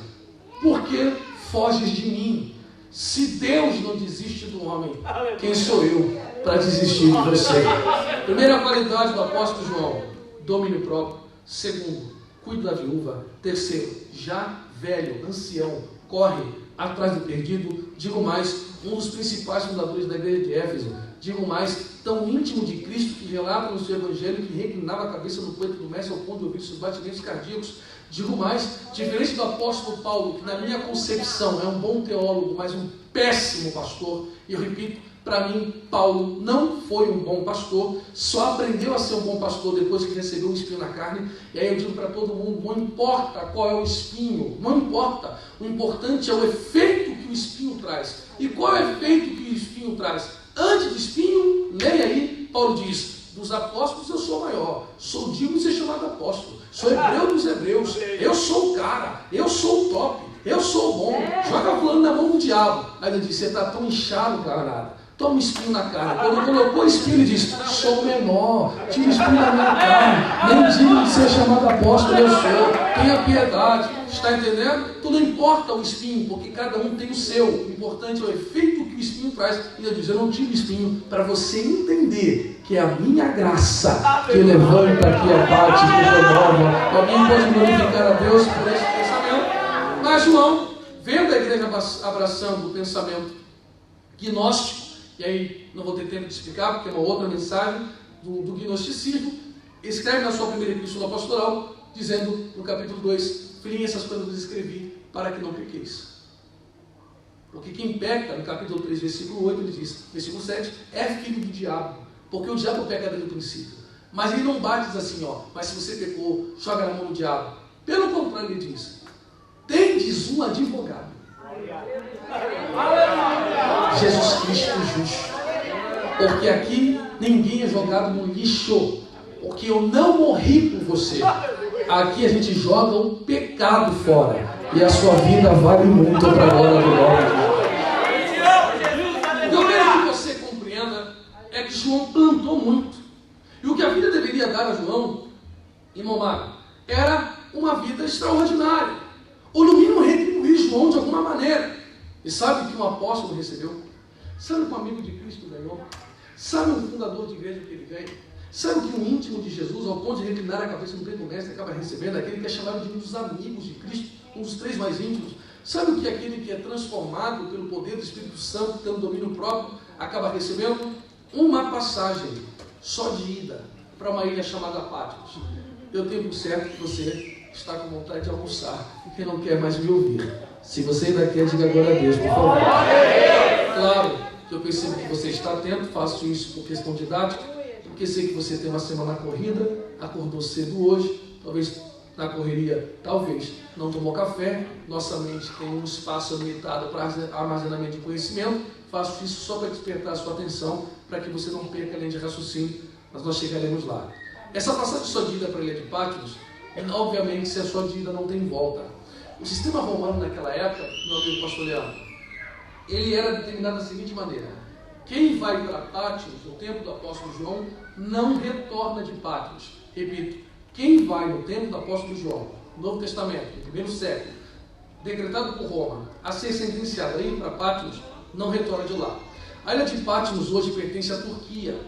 A: por que foges de mim? Se Deus não desiste do homem, quem sou eu para desistir de você? Primeira qualidade do apóstolo João: domínio próprio. Segundo, cuida da viúva. Terceiro, já velho, ancião, corre atrás do perdido. Digo mais, um dos principais fundadores da igreja de Éfeso. Digo mais, tão íntimo de Cristo que relata no seu evangelho que reclinava a cabeça no peito do mestre ao ponto de ouvir seus batimentos cardíacos. Digo mais, diferente do apóstolo Paulo, que na minha concepção é um bom teólogo, mas um péssimo pastor. E eu repito, para mim, Paulo não foi um bom pastor, só aprendeu a ser um bom pastor depois que recebeu um espinho na carne. E aí eu digo para todo mundo: não importa qual é o espinho, não importa, o importante é o efeito que o espinho traz. E qual é o efeito que o espinho traz? Antes do espinho, leia aí, Paulo diz: dos apóstolos eu sou maior, sou digno de ser chamado apóstolo, sou hebreu dos hebreus, eu sou o cara, eu sou o top, eu sou o bom. Joga fulano na mão do diabo. Aí ele diz: você está tão inchado para nada, toma um espinho na carne. Quando colocou o espinho, ele diz: sou menor, tira o espinho da minha carne, nem digno de ser chamado apóstolo eu sou, tenha piedade. Está entendendo? Então não importa o espinho, porque cada um tem o seu. O importante é o efeito que o espinho traz. E ele diz: eu não tiro o espinho para você entender que é a minha graça que levanta, que abate, que renova. Alguém pode glorificar a Deus por esse pensamento. Mas João, vendo a igreja abraçando o pensamento gnóstico, e aí não vou ter tempo de explicar, porque é uma outra mensagem do gnosticismo, escreve na sua primeira epístola pastoral, dizendo no capítulo 2: filhinhas, essas coisas eu vos escrevi para que não pequeis. Porque quem peca, no capítulo 3, versículo 8, ele diz, versículo 7, é filho do diabo, porque o diabo peca desde o princípio. Mas ele não bate assim, mas se você pecou, joga na mão do diabo. Pelo contrário, ele diz: tendes um advogado, Jesus Cristo justo. Porque aqui ninguém é jogado no lixo, porque eu não morri por você. Aqui a gente joga o pecado fora, e a sua vida vale muito para a glória do nome de Deus. O que eu quero que você compreenda é que João plantou muito. E o que a vida deveria dar a João, irmão Mário, era uma vida extraordinária, ou no mínimo retribuir João de alguma maneira. E sabe o que um apóstolo recebeu? Sabe o que um amigo de Cristo ganhou? Sabe um fundador de igreja que ele ganha? Sabe o que um íntimo de Jesus, ao ponto de reclinar a cabeça no peito do mestre, acaba recebendo? Aquele que é chamado de um dos amigos de Cristo, um dos 3 mais íntimos. Sabe o que aquele que é transformado pelo poder do Espírito Santo, tendo domínio próprio, acaba recebendo? Uma passagem só de ida para uma ilha chamada Patmos. Eu tenho por certo que você está com vontade de almoçar, porque não quer mais me ouvir. Se você ainda quer, diga glória a Deus, por favor. Claro que eu percebo que você está atento, faço isso por questão didática, porque sei que você tem uma semana corrida, acordou cedo hoje, talvez na correria, talvez não tomou café, nossa mente tem um espaço limitado para armazenamento de conhecimento. Faço isso só para despertar a sua atenção, para que você não perca a linha de raciocínio mas nós chegaremos lá. Essa passagem só de ida para a ilha de Patmos, obviamente, se a sua ida não tem volta. O sistema romano naquela época, meu amigo pastor Leandro, ele era determinado da seguinte maneira: quem vai para Patmos, no tempo do apóstolo João, não retorna de Patmos. Repito, quem vai no tempo do apóstolo João, no Novo Testamento, no primeiro século, decretado por Roma, a ser sentenciado a ir para Patmos, não retorna de lá. A ilha de Patmos hoje pertence à Turquia,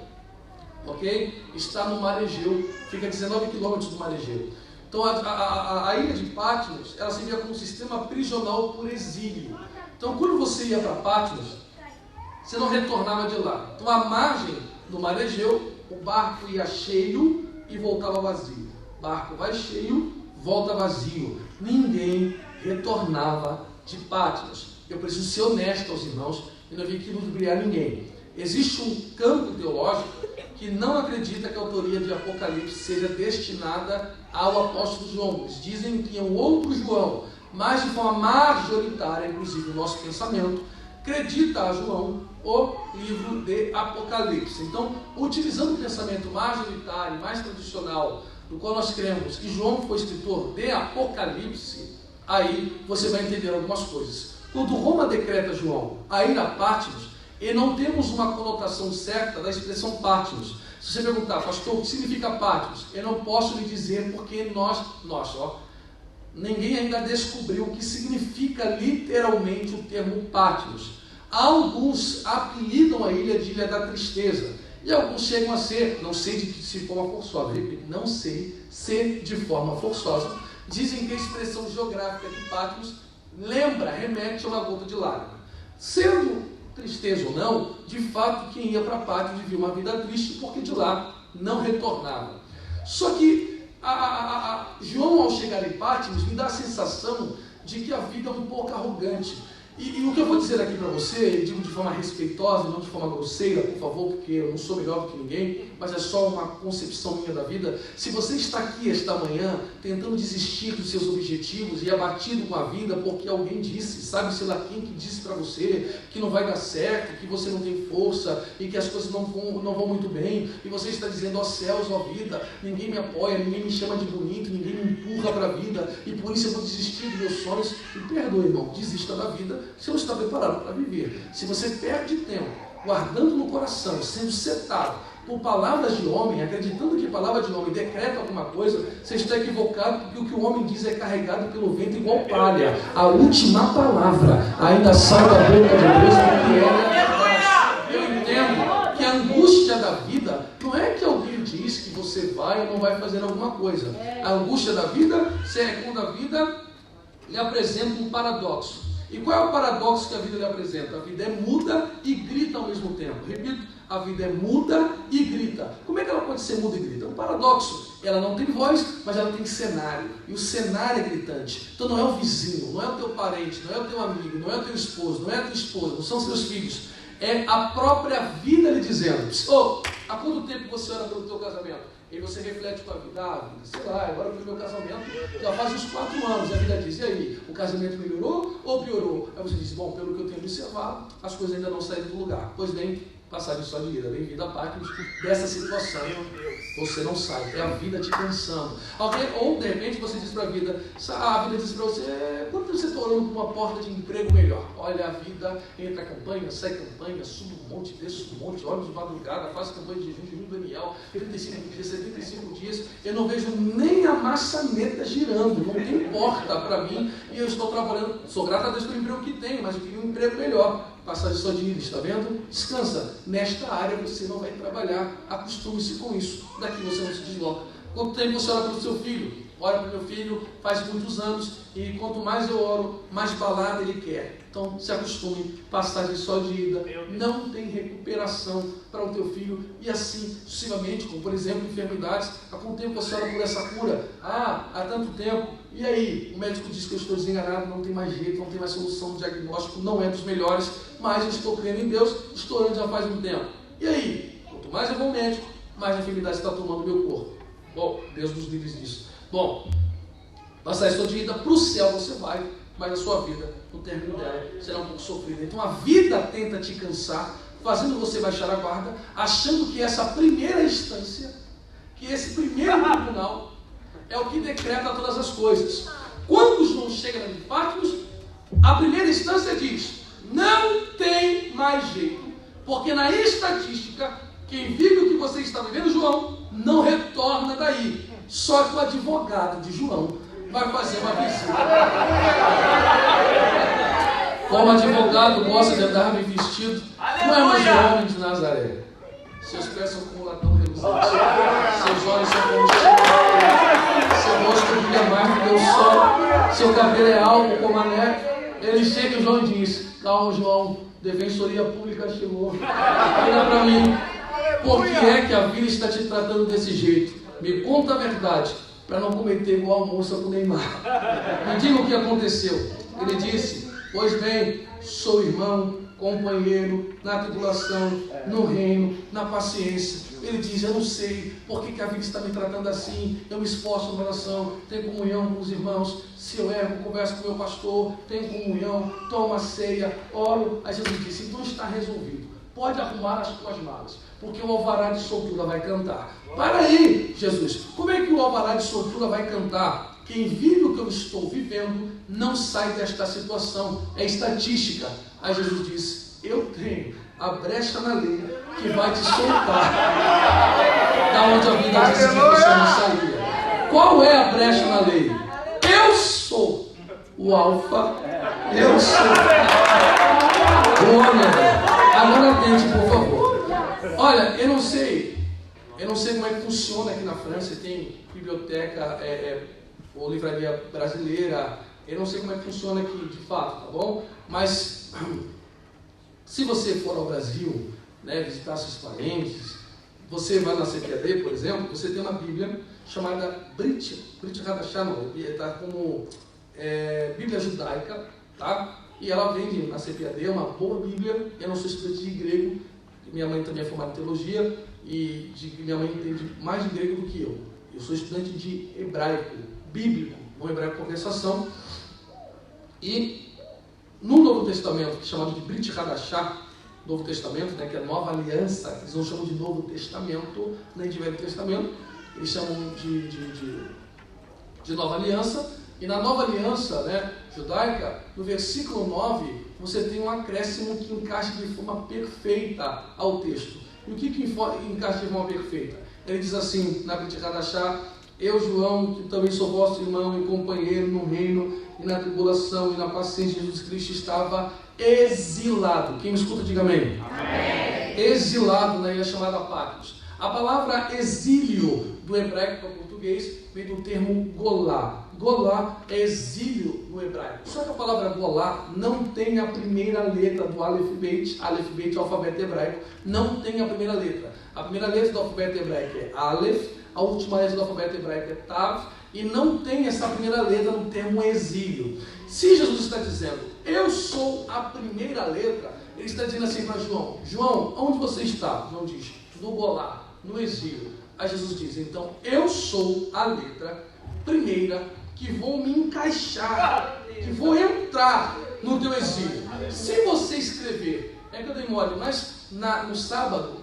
A: ok? Está no Mar Egeu, fica a 19 quilômetros do Mar Egeu. Então a ilha de Patmos, ela servia como um sistema prisional por exílio. Então quando você ia para Patmos, você não retornava de lá. Então à margem do Mar Egeu, o barco ia cheio e voltava vazio. O barco vai cheio, volta vazio. Ninguém retornava de Patmos. Eu preciso ser honesto aos irmãos e não vim aqui ludibriar ninguém. Existe um campo teológico que não acredita que a autoria de Apocalipse seja destinada ao apóstolo João. Eles dizem que é um outro João, mas de forma majoritária, inclusive no nosso pensamento, acredita a João o livro de Apocalipse. Então, utilizando o pensamento majoritário, mais tradicional, do qual nós cremos que João foi escritor de Apocalipse, aí você vai entender algumas coisas. Quando Roma decreta João a ir a Patmos, e não temos uma conotação certa da expressão Patmos. Se você perguntar, pastor, o que significa Patmos? Eu não posso lhe dizer porque ninguém ainda descobriu o que significa literalmente o termo Patmos. Alguns apelidam a ilha de Ilha da Tristeza, e alguns chegam a ser, não sei de forma forçosa, não sei se de forma forçosa, dizem que a expressão geográfica de Patmos remete a uma gota de lágrima. Sendo tristeza ou não, de fato quem ia para Patmos vivia uma vida triste porque de lá não retornava. Só que João, ao chegar em Patmos, me dá a sensação de que a vida é um pouco arrogante. E o que eu vou dizer aqui para você, eu digo de forma respeitosa, não de forma grosseira, por favor, porque eu não sou melhor do que ninguém, mas é só uma concepção minha da vida. Se você está aqui esta manhã tentando desistir dos seus objetivos e abatido com a vida porque alguém disse, sabe-se lá quem que disse para você que não vai dar certo, que você não tem força e que as coisas não vão muito bem, e você está dizendo, ó céus, ó vida, ninguém me apoia, ninguém me chama de bonito, ninguém me empurra para a vida, e por isso eu vou desistir dos meus sonhos. E perdoe, irmão, desista da vida. Você não está preparado para viver. Se você perde tempo guardando no coração, sendo setado por palavras de homem, acreditando que a palavra de homem decreta alguma coisa, você está equivocado, porque o que o homem diz é carregado pelo vento igual palha. A última palavra ainda sai da boca de Deus, porque ela é verdade. Eu entendo que a angústia da vida não é que alguém diz que você vai ou não vai fazer alguma coisa. A angústia da vida é quando a vida lhe apresenta um paradoxo. E qual é o paradoxo que a vida lhe apresenta? A vida é muda e grita ao mesmo tempo. Repito, a vida é muda e grita. Como é que ela pode ser muda e grita? É um paradoxo. Ela não tem voz, mas ela tem cenário. E o cenário é gritante. Então não é o vizinho, não é o teu parente, não é o teu amigo, não é o teu esposo, não é a tua esposa, não são seus filhos. É a própria vida lhe dizendo, há quanto tempo você ora pelo teu casamento? E você reflete com a vida, sei lá, agora que o meu casamento já faz uns 4 anos, e a vida diz, e aí, o casamento melhorou ou piorou? Aí você diz, bom, pelo que eu tenho observado, as coisas ainda não saíram do lugar. Pois bem, passagem só de ida, bem-vindo a Patmos, dessa situação, você não sai, é a vida te cansando. Ou de repente você diz para a vida diz para você, quando você está orando por uma porta de emprego melhor? Olha, a vida entra campanha, sai campanha, subo um monte, desço um monte, olho de madrugada, faço campanha de jejum, Daniel, 35 dias, 75 dias, eu não vejo nem a maçaneta girando, não tem porta para mim, e eu estou trabalhando, sou grato a Deus pelo emprego que tenho, mas eu queria um emprego melhor. Passagem só de ida, está vendo? Descansa. Nesta área você não vai trabalhar. Acostume-se com isso. Daqui você não se desloca. Quanto tempo você ora pelo seu filho? Ora para o meu filho faz muitos anos. E quanto mais eu oro, mais balada ele quer. Então se acostume. Passagem só de ida. Não tem recuperação para o teu filho. E assim sucessivamente, como por exemplo enfermidades. Há quanto tempo você ora por essa cura? Há tanto tempo. E aí, o médico diz que eu estou desenganado, não tem mais jeito, não tem mais solução, o diagnóstico não é dos melhores, mas eu estou crendo em Deus, estou orando já faz um tempo. E aí, quanto mais eu vou ao médico, mais a enfermidade está tomando meu corpo. Bom, Deus nos livre disso. Bom, passar a sua vida para o céu você vai, mas a sua vida, no término dela, será um pouco sofrida. Então a vida tenta te cansar, fazendo você baixar a guarda, achando que essa primeira instância, que esse primeiro tribunal é o que decreta todas as coisas. Quando João chega na de Patmos, a primeira instância diz: não tem mais jeito, porque na estatística, quem vive o que você está vivendo, João, não retorna daí. Só que o advogado de João vai fazer uma visita. Como advogado gosta de andar bem vestido, não é mais o homem de Nazaré. Seus pés são como latão reluzente, seus olhos são como chumbo, seu rosto brilha mais do que o sol, seu cabelo é alvo como a neve. Ele chega e João diz: calma, João, Defensoria Pública chegou. Olha para mim, por que é que a vida está te tratando desse jeito? Me conta a verdade, para não cometer igual a moça com Neymar. Me diga o que aconteceu. Ele disse: pois bem, sou irmão, companheiro, na tribulação, no reino, na paciência. Ele diz: eu não sei por que a vida está me tratando assim. Eu me esforço na oração, tenho comunhão com os irmãos. Se eu erro, converso com o meu pastor, tenho comunhão, tomo a ceia, oro. Aí Jesus disse: então está resolvido. Pode arrumar as tuas malas, porque o alvará de soltura vai cantar. Para aí, Jesus, como é que o alvará de soltura vai cantar? Quem vive o que eu estou vivendo não sai desta situação. É estatística. Aí Jesus disse: eu tenho a brecha na lei que vai te soltar da onde a vida disse que você não saía. Qual é a brecha na lei? Eu sou o alfa, eu sou o ômega. Agora atende, por favor. Olha, eu não sei como é que funciona aqui na França. Tem biblioteca ou livraria brasileira. Eu não sei como é que funciona aqui de fato, tá bom? Mas se você for ao Brasil, né, visitar seus parentes, você vai na CPAD, por exemplo, você tem uma Bíblia chamada Brit Hadashah, está como Bíblia judaica, tá? E ela vende na CPAD, é uma boa Bíblia. Eu não sou estudante de grego, minha mãe também é formada em teologia, e minha mãe entende mais de grego do que eu. Eu sou estudante de hebraico, bíblico, um hebraico conversação. E no Novo Testamento, que é chamado de Brit Hadashah, Novo Testamento, né, que é a Nova Aliança, eles não chamam de Novo Testamento, nem de Velho Testamento, eles chamam de Nova Aliança. E na Nova Aliança, né, judaica, no versículo 9, você tem um acréscimo que encaixa de forma perfeita ao texto. E o que encaixa de forma perfeita? Ele diz assim, na Brit Hadashah: eu, João, que também sou vosso irmão e companheiro no reino e na tribulação e na paciência de Jesus Cristo, estava exilado. Quem me escuta, diga amém. Amém. Exilado na ilha chamada Patmos. A palavra exílio, do hebraico para o português, vem do termo golá. Golá é exílio no hebraico. Só que a palavra golá não tem a primeira letra do Aleph-Bet, alfabeto hebraico, não tem a primeira letra. A primeira letra do alfabeto hebraico é Aleph, a última letra do alfabeto hebraico é Tav, e não tem essa primeira letra no termo exílio. Se Jesus está dizendo: eu sou a primeira letra, ele está dizendo assim para João: João, onde você está? João diz: no golá, no exílio. Aí Jesus diz: então eu sou a letra primeira que vou me encaixar, que vou entrar no teu exílio. Se você escrever, é que eu dei mole, mas no sábado,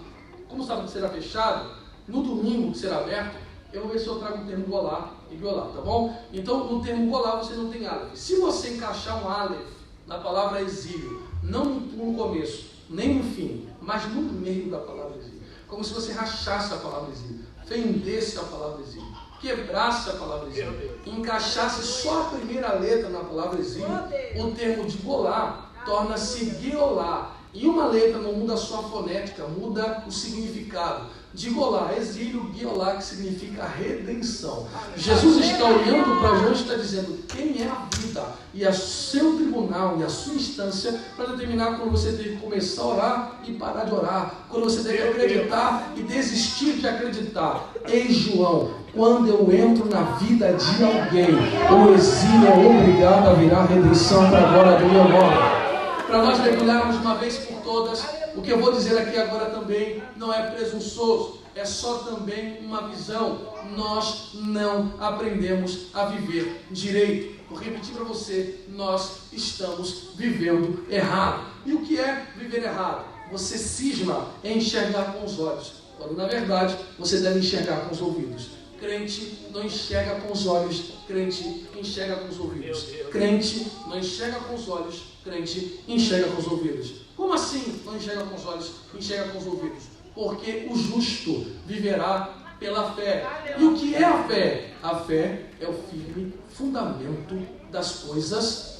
A: como o sábado será fechado, no domingo que será aberto, eu vou ver se eu trago o termo golá e golá, tá bom? Então, no termo golá você não tem aleph. Se você encaixar um aleph na palavra exílio, não no começo, nem no fim, mas no meio da palavra exílio, como se você rachasse a palavra exílio, fendesse a palavra exílio, quebrasse a palavra exílio, encaixasse só a primeira letra na palavra exílio, o termo de golá torna-se guiolá. E uma letra não muda só a fonética, muda o significado. De golá, exílio, guiolá, que significa redenção. Jesus está olhando para João e está dizendo quem é a vida e o seu tribunal e a sua instância para determinar quando você tem que começar a orar e parar de orar, quando você tem que acreditar e desistir de acreditar. Ei, João, quando eu entro na vida de alguém, o exílio é obrigado a virar redenção para a glória do meu nome. Para nós mergulharmos uma vez por todas, o que eu vou dizer aqui agora também não é presunçoso, é só também uma visão. Nós não aprendemos a viver direito. Vou repetir para você, nós estamos vivendo errado. E o que é viver errado? você cisma em enxergar com os olhos, quando na verdade você deve enxergar com os ouvidos. Crente não enxerga com os olhos, crente enxerga com os ouvidos. Crente não enxerga com os olhos, crente enxerga com os ouvidos. Como assim não enxerga com os olhos, enxerga com os ouvidos? Porque o justo viverá pela fé. E o que é a fé? A fé é o firme fundamento das coisas,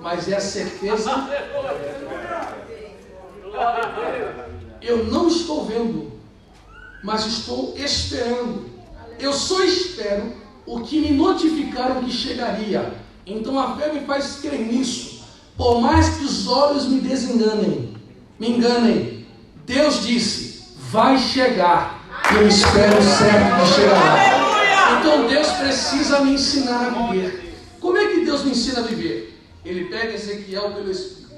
A: mas é a certeza. Eu não estou vendo, mas estou esperando. Eu só espero o que me notificaram que chegaria. Então a fé me faz crer nisso. Por mais que os olhos me desenganem, me enganem, Deus disse, vai chegar. E eu espero certo que chegará. Então Deus precisa me ensinar a viver. Como é que Deus me ensina a viver? Ele pega Ezequiel pelo Espírito,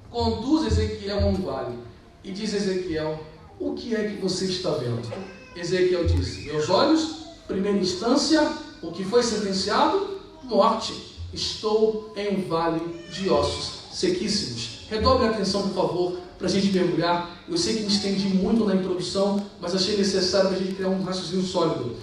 A: conduz Ezequiel a um vale e diz a Ezequiel, o que é que você está vendo? Ezequiel disse, meus olhos, primeira instância, o que foi sentenciado? Morte. Estou em um vale de ossos sequíssimos. Redobre a atenção, por favor, para a gente mergulhar. Eu sei que me estendi muito na introdução, mas achei necessário para a gente criar um raciocínio sólido.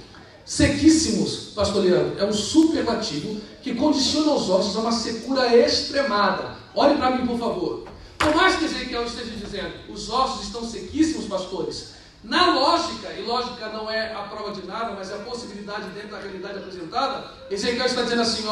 A: Sequíssimos, pastor Leandro, é um superlativo que condiciona os ossos a uma secura extremada. Olhe para mim, por favor. Por mais que Ezequiel esteja dizendo, os ossos estão sequíssimos, pastores, na lógica, e lógica não é a prova de nada, mas é a possibilidade dentro da realidade apresentada, Ezequiel está dizendo assim,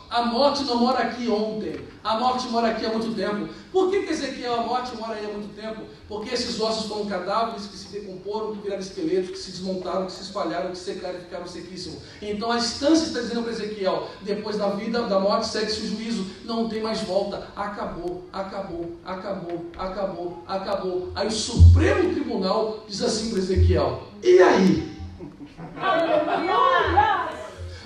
A: a morte não mora aqui ontem, a morte mora aqui há muito tempo. Por que Ezequiel, a morte mora aí há muito tempo? Porque esses ossos foram cadáveres que se decomporam, que viraram esqueletos, que se desmontaram, que se espalharam, que secaram e ficaram sequíssimos. Então a instância está dizendo para Ezequiel, depois da vida, da morte, segue-se o juízo, não tem mais volta, acabou, acabou, acabou, acabou, acabou. Aí o Supremo Tribunal diz assim para Ezequiel, e aí?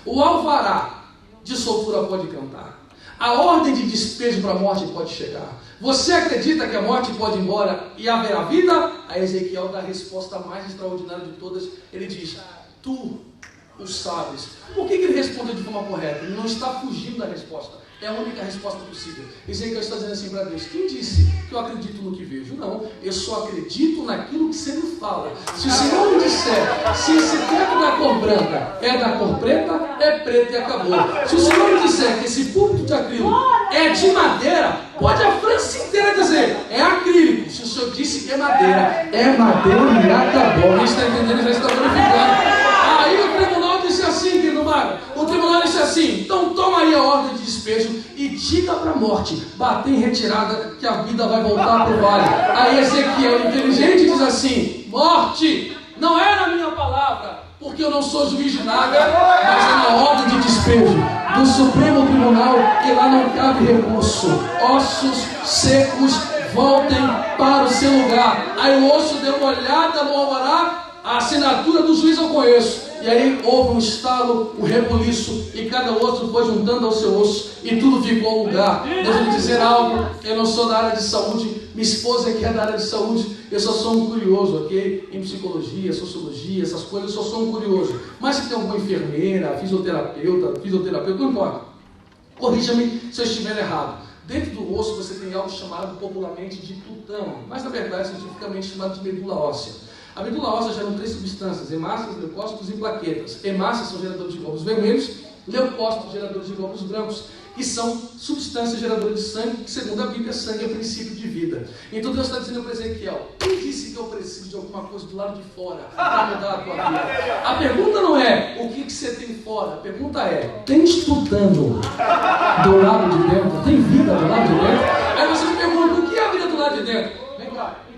A: O alvará de soltura pode cantar. A ordem de despejo para a morte pode chegar. Você acredita que a morte pode ir embora e haverá vida? A Ezequiel dá a resposta mais extraordinária de todas. Ele diz, tu o sabes. Por que ele respondeu de forma correta? Ele não está fugindo da resposta. É a única resposta possível. Ezequiel está dizendo assim para Deus, quem disse que eu acredito no que vejo? Não, eu só acredito naquilo que você me fala. Se o Senhor me disser, se esse teto da cor branca é da cor preta, é preto e acabou. Se o Senhor me disser que esse púlpito de acrílico é de madeira, pode a França inteira dizer, é acrílico. Se o Senhor disse que é madeira e acabou. A gente está entendendo, já está verificando. Aí o tribunal disse assim, querido Mário, o tribunal disse assim, então toma aí a ordem de despejo e diga para a morte, bater em retirada que a vida vai voltar para o vale. Aí Ezequiel, inteligente, diz assim, morte, não é na minha palavra, porque eu não sou juiz de nada, mas é na ordem de despejo do Supremo Tribunal e lá não cabe recurso. Ossos secos voltem para o seu lugar. Aí o osso deu uma olhada no alvará, a assinatura do juiz eu conheço. E aí houve um estalo, um rebuliço, e cada osso foi juntando ao seu osso, e tudo ficou ao lugar. Deixa eu lhe dizer algo, eu não sou da área de saúde, minha esposa aqui é da área de saúde, eu só sou um curioso, ok? Em psicologia, sociologia, essas coisas, eu só sou um curioso. Mas se tem alguma enfermeira, fisioterapeuta, não importa. Corrija-me se eu estiver errado. Dentro do osso você tem algo chamado popularmente de tutano, mas na verdade cientificamente chamado de medula óssea. A medula óssea gera 3 substâncias, hemácias, leucócitos e plaquetas. Hemácias são geradores de glóbulos vermelhos, leucócitos geradores de glóbulos brancos, que são substâncias geradoras de sangue, que segundo a Bíblia, sangue é princípio de vida. Então Deus está dizendo para Ezequiel, quem disse que eu preciso de alguma coisa do lado de fora para mudar a tua vida? A pergunta não é o que você tem fora, a pergunta é, tem tutano do lado de dentro? Tem vida do lado de dentro? Aí você me pergunta, o que é a vida do lado de dentro? Vem cá, por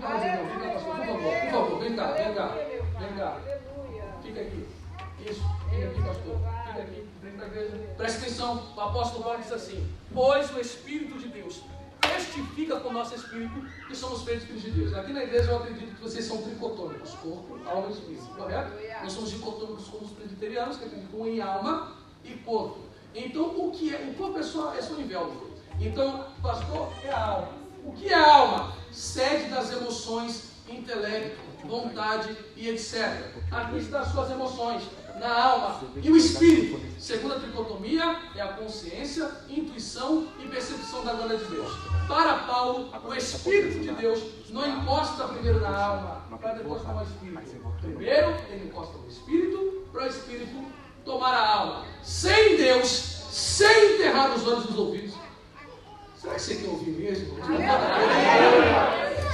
A: favor, vem cá. Fica aqui. Isso, fica aqui, pastor. Fica aqui, frente da igreja. Presta atenção, o apóstolo Paulo diz assim, pois o Espírito de Deus testifica com o nosso espírito que somos feitos filhos de Deus. Aqui na igreja eu acredito que vocês são tricotômicos, corpo, alma e espírito, correto? Nós somos dicotômicos como os presbiterianos, que acreditam em alma e corpo. Então, o que é? O corpo é só invélvulo. Então, pastor, é a alma. O que é a alma? Sede das emoções, intelecto, vontade e etc. Aqui estão as suas emoções, na alma. E o espírito, segundo a tricotomia, é a consciência, intuição e percepção da glória de Deus. para Paulo, o Espírito de Deus não encosta primeiro na alma, para depois tomar o Espírito. Primeiro, ele encosta no Espírito, para o Espírito tomar a alma. Sem Deus, sem enterrar os olhos nos ouvidos. Será que você quer ouvir mesmo?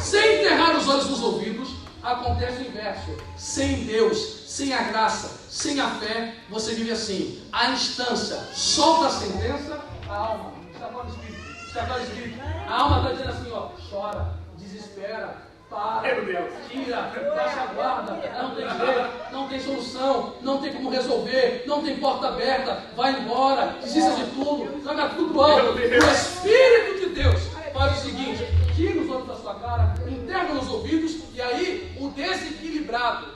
A: Sem enterrar os olhos nos ouvidos, acontece o inverso. Sem Deus, sem a graça, sem a fé, você vive assim. A instância solta a sentença, a alma está no Espírito. A alma está dizendo assim, ó, chora, desespera, para, tira, baixa a guarda, não tem jeito, não tem solução, não tem como resolver, não tem porta aberta, vai embora, desista de tudo, joga tudo pro alto. O Espírito de Deus faz o seguinte: tira os olhos da sua cara, enterra nos ouvidos, e aí o desequilibrado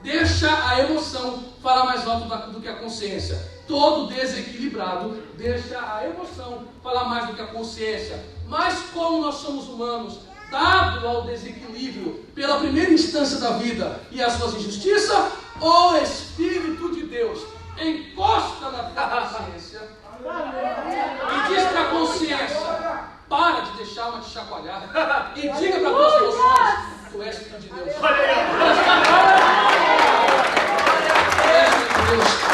A: deixa a emoção falar mais alto do que a consciência. Todo desequilibrado deixa a emoção falar mais do que a consciência. Mas como nós somos humanos, dado ao desequilíbrio pela primeira instância da vida e as suas injustiças, o Espírito de Deus encosta na tua consciência e diz para a consciência: para de deixar uma te chacoalhar, e diga para as tuas emoções: tu és filho de Deus.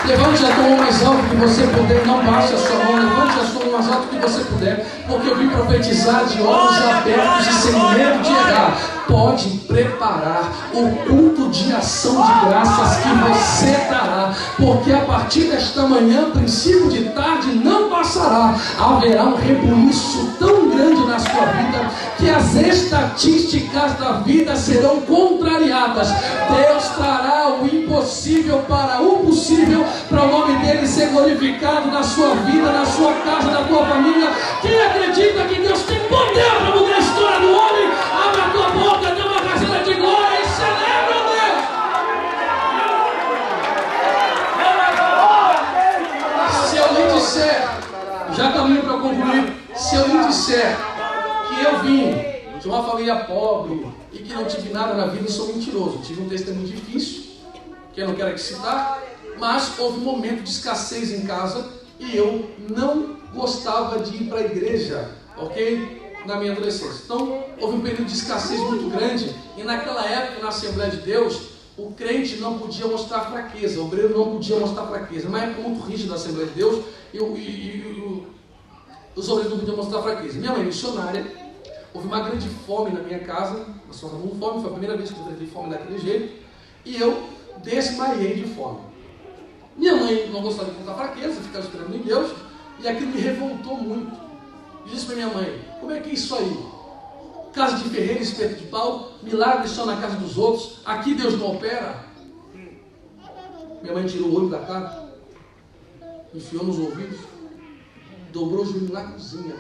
A: Levante a tua mão mais alto que você puder, não baixe a sua mão, levante a sua mão mais alto que você puder, porque eu vim profetizar de olhos abertos e sem medo de errar. Pode preparar o culto de ação de graças que você dará, porque a partir desta manhã, princípio de tarde, não passará. Haverá um rebuliço tão grande na sua vida que as estatísticas da vida serão contrariadas. Deus trará o impossível para o possível, para o nome dele ser glorificado na sua vida, na sua casa, na tua família. Quem acredita que Deus tem poder para mudar a história do homem, abre a tua boca, dê uma rajada de glória e celebra Deus. Se eu lhe disser, já caminho para concluir, se eu lhe disser que eu vim de uma família pobre e que não tive nada na vida, eu sou mentiroso. Tive um testemunho difícil, que eu não quero aqui citar, mas houve um momento de escassez em casa e eu não gostava de ir para a igreja, ok? Na minha adolescência. Então, houve um período de escassez muito grande e naquela época, na Assembleia de Deus, o crente não podia mostrar fraqueza, o obreiro não podia mostrar fraqueza. Uma época muito rígida da Assembleia de Deus e os obreiros não podiam mostrar fraqueza. Minha mãe missionária, houve uma grande fome na minha casa, nós passamos fome, foi a primeira vez que eu teve fome daquele jeito, e eu desmaiei de fome. Minha mãe não gostava de mostrar fraqueza, ficava esperando em Deus, e aquilo me revoltou muito. Eu disse para minha mãe: como é que é isso aí? Casa de ferreiro, espeto de pau, milagre só na casa dos outros, aqui Deus não opera? Minha mãe tirou o olho da cara, enfiou nos ouvidos, dobrou o joelho na cozinha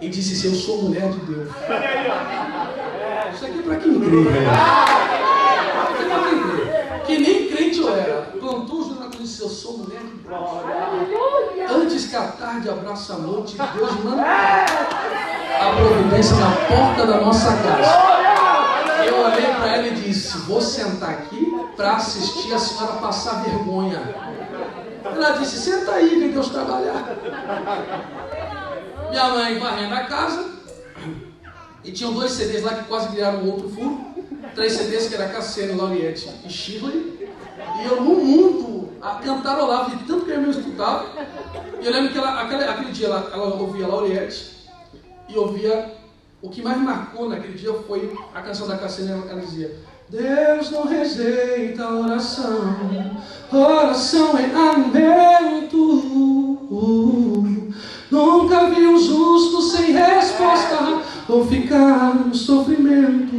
A: e disse assim: eu sou mulher de Deus. Isso aqui é para quem crê, velho. Isso aqui é para quem crê. Que nem crente eu era. Plantou o joelho na cozinha e disse: eu sou mulher de Deus. Antes que a tarde abraça a noite, Deus manda a providência na porta da nossa casa. Eu olhei para ela e disse: vou sentar aqui para assistir a senhora passar vergonha. Ela disse: senta aí, vem Deus trabalhar. Minha mãe varrendo a casa, e tinham 2 CDs lá que quase viraram um outro furo. 3 CDs que era Cassiano, Lauriette e Shirley. E eu no mundo cantarolava de tanto que eu me escutava. E eu lembro que aquele dia ela ouvia Lauriette e ouvia. O que mais marcou naquele dia foi a canção da Cassiano. Ela dizia: Deus não rejeita a oração, oração é alimento. Nunca vi um justo sem resposta ou ficar no sofrimento.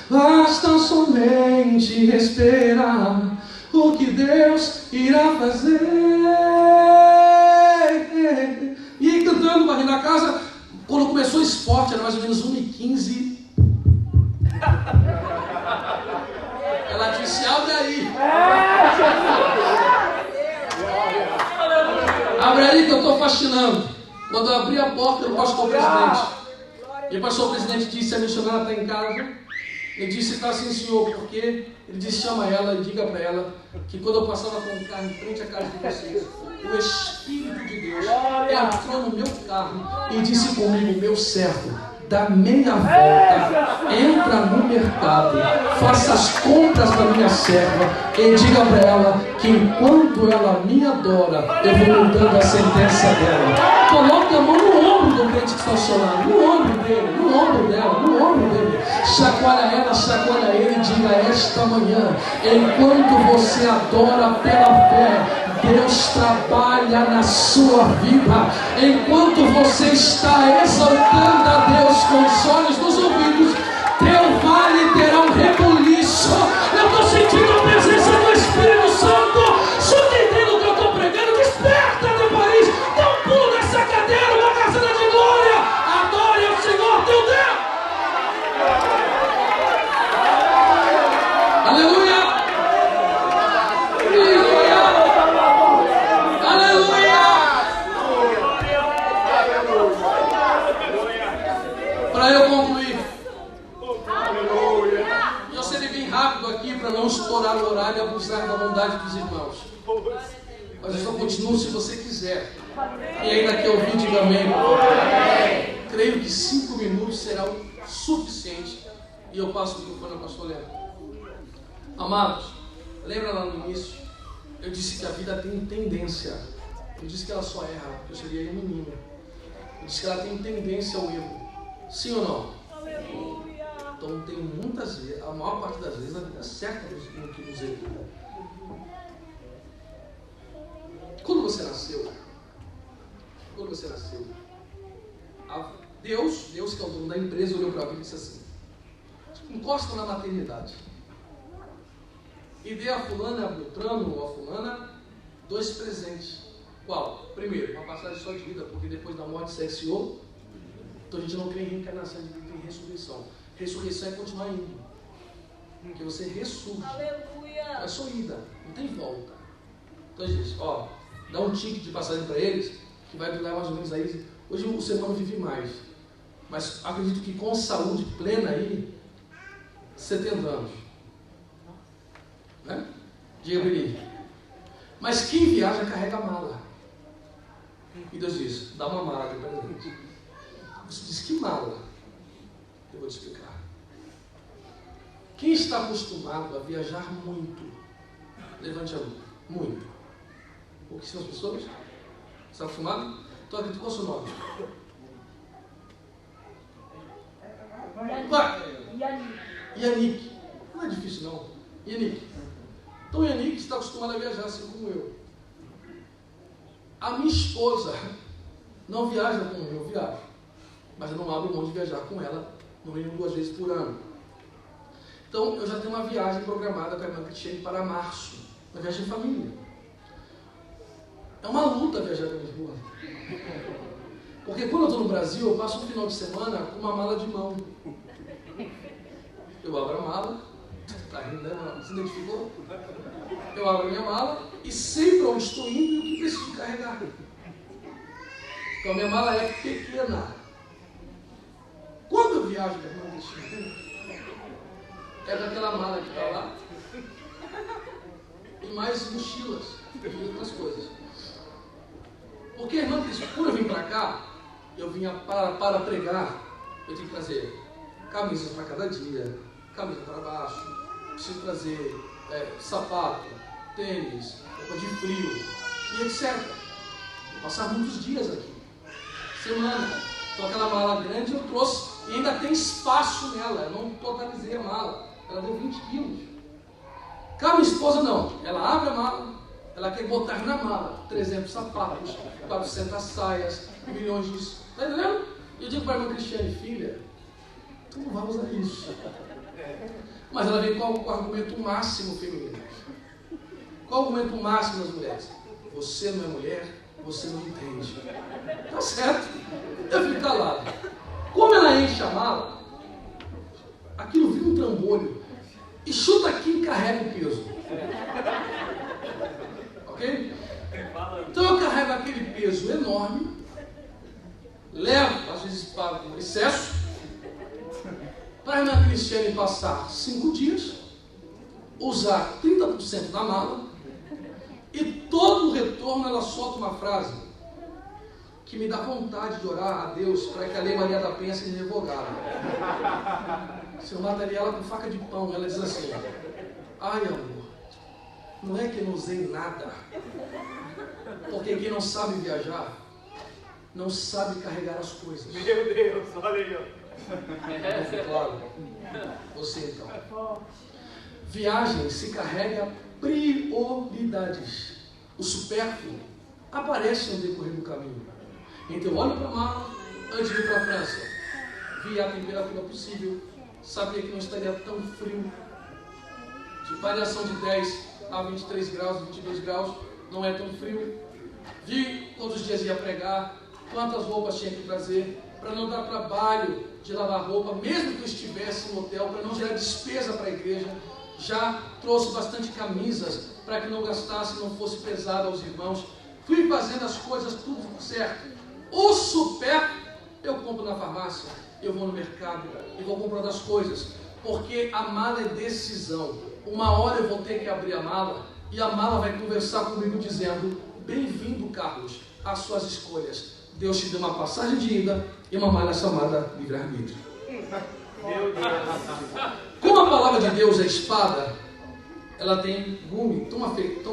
A: Basta somente esperar o que Deus irá fazer. E cantando, varrendo a casa, quando começou o esporte, era mais ou menos 1h15. Ela disse: abre aí. Abre aí que eu estou fascinando. Quando eu abri a porta, o pastor presidente. E o pastor presidente disse: a missionária está em casa. Ele disse, está assim, Senhor, porque ele disse, chama ela e diga para ela que quando eu passava com o carro em frente à casa de vocês, o Espírito de Deus entrou no meu carro e disse comigo, meu servo, dá meia volta, entra no mercado, faça as compras da minha serva e diga para ela que enquanto ela me adora, eu vou mudando a sentença dela. Coloque a mão no ombro do crente que está chorando, no ombro dele, no ombro dela, no ombro dele. Chacoalha ela, chacoalha ele e diga esta manhã, enquanto você adora pela fé, Deus trabalha na sua vida. Enquanto você está exaltando a Deus com os olhos nos ouvidos, teu vale terá um rebuliço. Eu estou sentindo a presença do Espírito Santo. Só entendendo o que eu estou pregando, desperta de Paris, dá um pulo nessa cadeira, uma casada de glória. Adore ao Senhor teu Deus. Aleluia. Para eu concluir, eu serei bem rápido aqui para não estourar o horário e abusar da bondade dos irmãos. Mas eu só continuo se você quiser. E ainda que eu vi, diga amém. Creio que 5 minutos será o suficiente. E eu passo o microfone ao pastor Leandro. Amados, lembra lá no início? Eu disse que a vida tem tendência. Eu disse que ela só erra, porque eu seria um menino. Eu disse que ela tem tendência ao erro. Sim ou não? Aleluia. Então tem muitas vezes, a maior parte das vezes, a vida é certa no que nos erra. Quando você nasceu, Deus que é o dono da empresa, olhou para a vida e disse assim: encosta na maternidade. E dê a fulana, a Beltrano ou a fulana 2 presentes. Qual? Primeiro, uma passagem só de vida, porque depois da morte sexuou. Então a gente não crê em reencarnação, a gente crê em ressurreição. Ressurreição é continuar indo. Porque você ressurge. Aleluia. É só ida, não tem volta. Então a gente, dá um ticket de passagem para eles, que vai durar mais ou menos aí. Hoje o ser humano vive mais. Mas acredito que com saúde plena aí, 70 anos. Né? Diga para ele. Mas quem viaja carrega a mala. E Deus diz, dá uma mala de presente. Você diz, que mala? Eu vou te explicar. Quem está acostumado a viajar muito, levante a mão. Muito. O que são as pessoas? Você está acostumado? Então acredito, qual é o seu nome? Yannick. Não é difícil não. Yannick. Então Yannick está acostumado a viajar assim como eu. A minha esposa não viaja como eu viajo, mas eu não abro mão de viajar com ela no mínimo 2 vezes por ano. Então eu já tenho uma viagem programada com a irmã Cristiane para março, uma viagem de família. É uma luta viajar com a minha esposa. Porque quando eu estou no Brasil, eu passo um final de semana com uma mala de mão. Eu abro a mala, tá rindo, né? Se identificou? Eu abro a minha mala e sei para onde estou indo e o que preciso carregar. Então a minha mala é pequena. Quando eu viajo com a irmã Cristina, é daquela mala que está lá e mais mochilas e outras coisas. Porque a irmã Cristina, quando eu vim para cá, eu vinha para pregar, eu tinha que trazer camisas para cada dia, camisa para baixo, preciso trazer sapato, tênis, roupa de frio e etc. Vou passar muitos dias aqui, semana. Então aquela mala grande eu trouxe e ainda tem espaço nela, eu não totalizei a mala, ela deu 20 quilos. Com a minha esposa não, ela abre a mala, ela quer botar na mala 300 sapatos, 400 saias, milhões disso. Está entendendo? Eu digo para a irmã Cristiane, filha, tu não vai usar isso. Mas ela vem com o argumento máximo feminino. Qual o argumento máximo das mulheres? Você não é mulher, você não entende. Tá certo? Eu fico calado. Como ela enche a mala, aquilo vira um trambolho. E chuta aqui e carrega o peso. Ok? Então eu carrego aquele peso enorme, levo, às vezes para o excesso, para a irmã Cristiane passar 5 dias, usar 30% da mala, e todo o retorno ela solta uma frase que me dá vontade de orar a Deus para que a Lei Maria da Penha seja revogada. Se eu mataria ela com faca de pão, ela diz assim: ai amor, não é que eu não usei nada, porque quem não sabe viajar, não sabe carregar as coisas.
B: Meu Deus, olha aí, ó.
A: Claro. Você então. Viagem se carrega prioridades. O supérfluo aparece no decorrer do caminho. Então eu olho para a mala antes de ir para a França. Vi a temperatura possível. Sabia que não estaria tão frio. De variação de 10 a 23 graus, 22 graus. Não é tão frio. Vi todos os dias ia pregar. Quantas roupas tinha que trazer. Para não dar trabalho de lavar roupa. Mesmo que eu estivesse no hotel. Para não gerar despesa para a igreja. Já trouxe bastante camisas para que não gastasse, não fosse pesado aos irmãos. Fui fazendo as coisas tudo certo. O supérfluo eu compro na farmácia, eu vou no mercado e vou comprando as coisas, porque a mala é decisão. Uma hora eu vou ter que abrir a mala e a mala vai conversar comigo dizendo: bem-vindo, Carlos, às suas escolhas. Deus te deu uma passagem de ida e uma mala chamada livre-arbítrio.
B: Meu Deus.
A: Como a palavra de Deus é espada, ela tem gume tão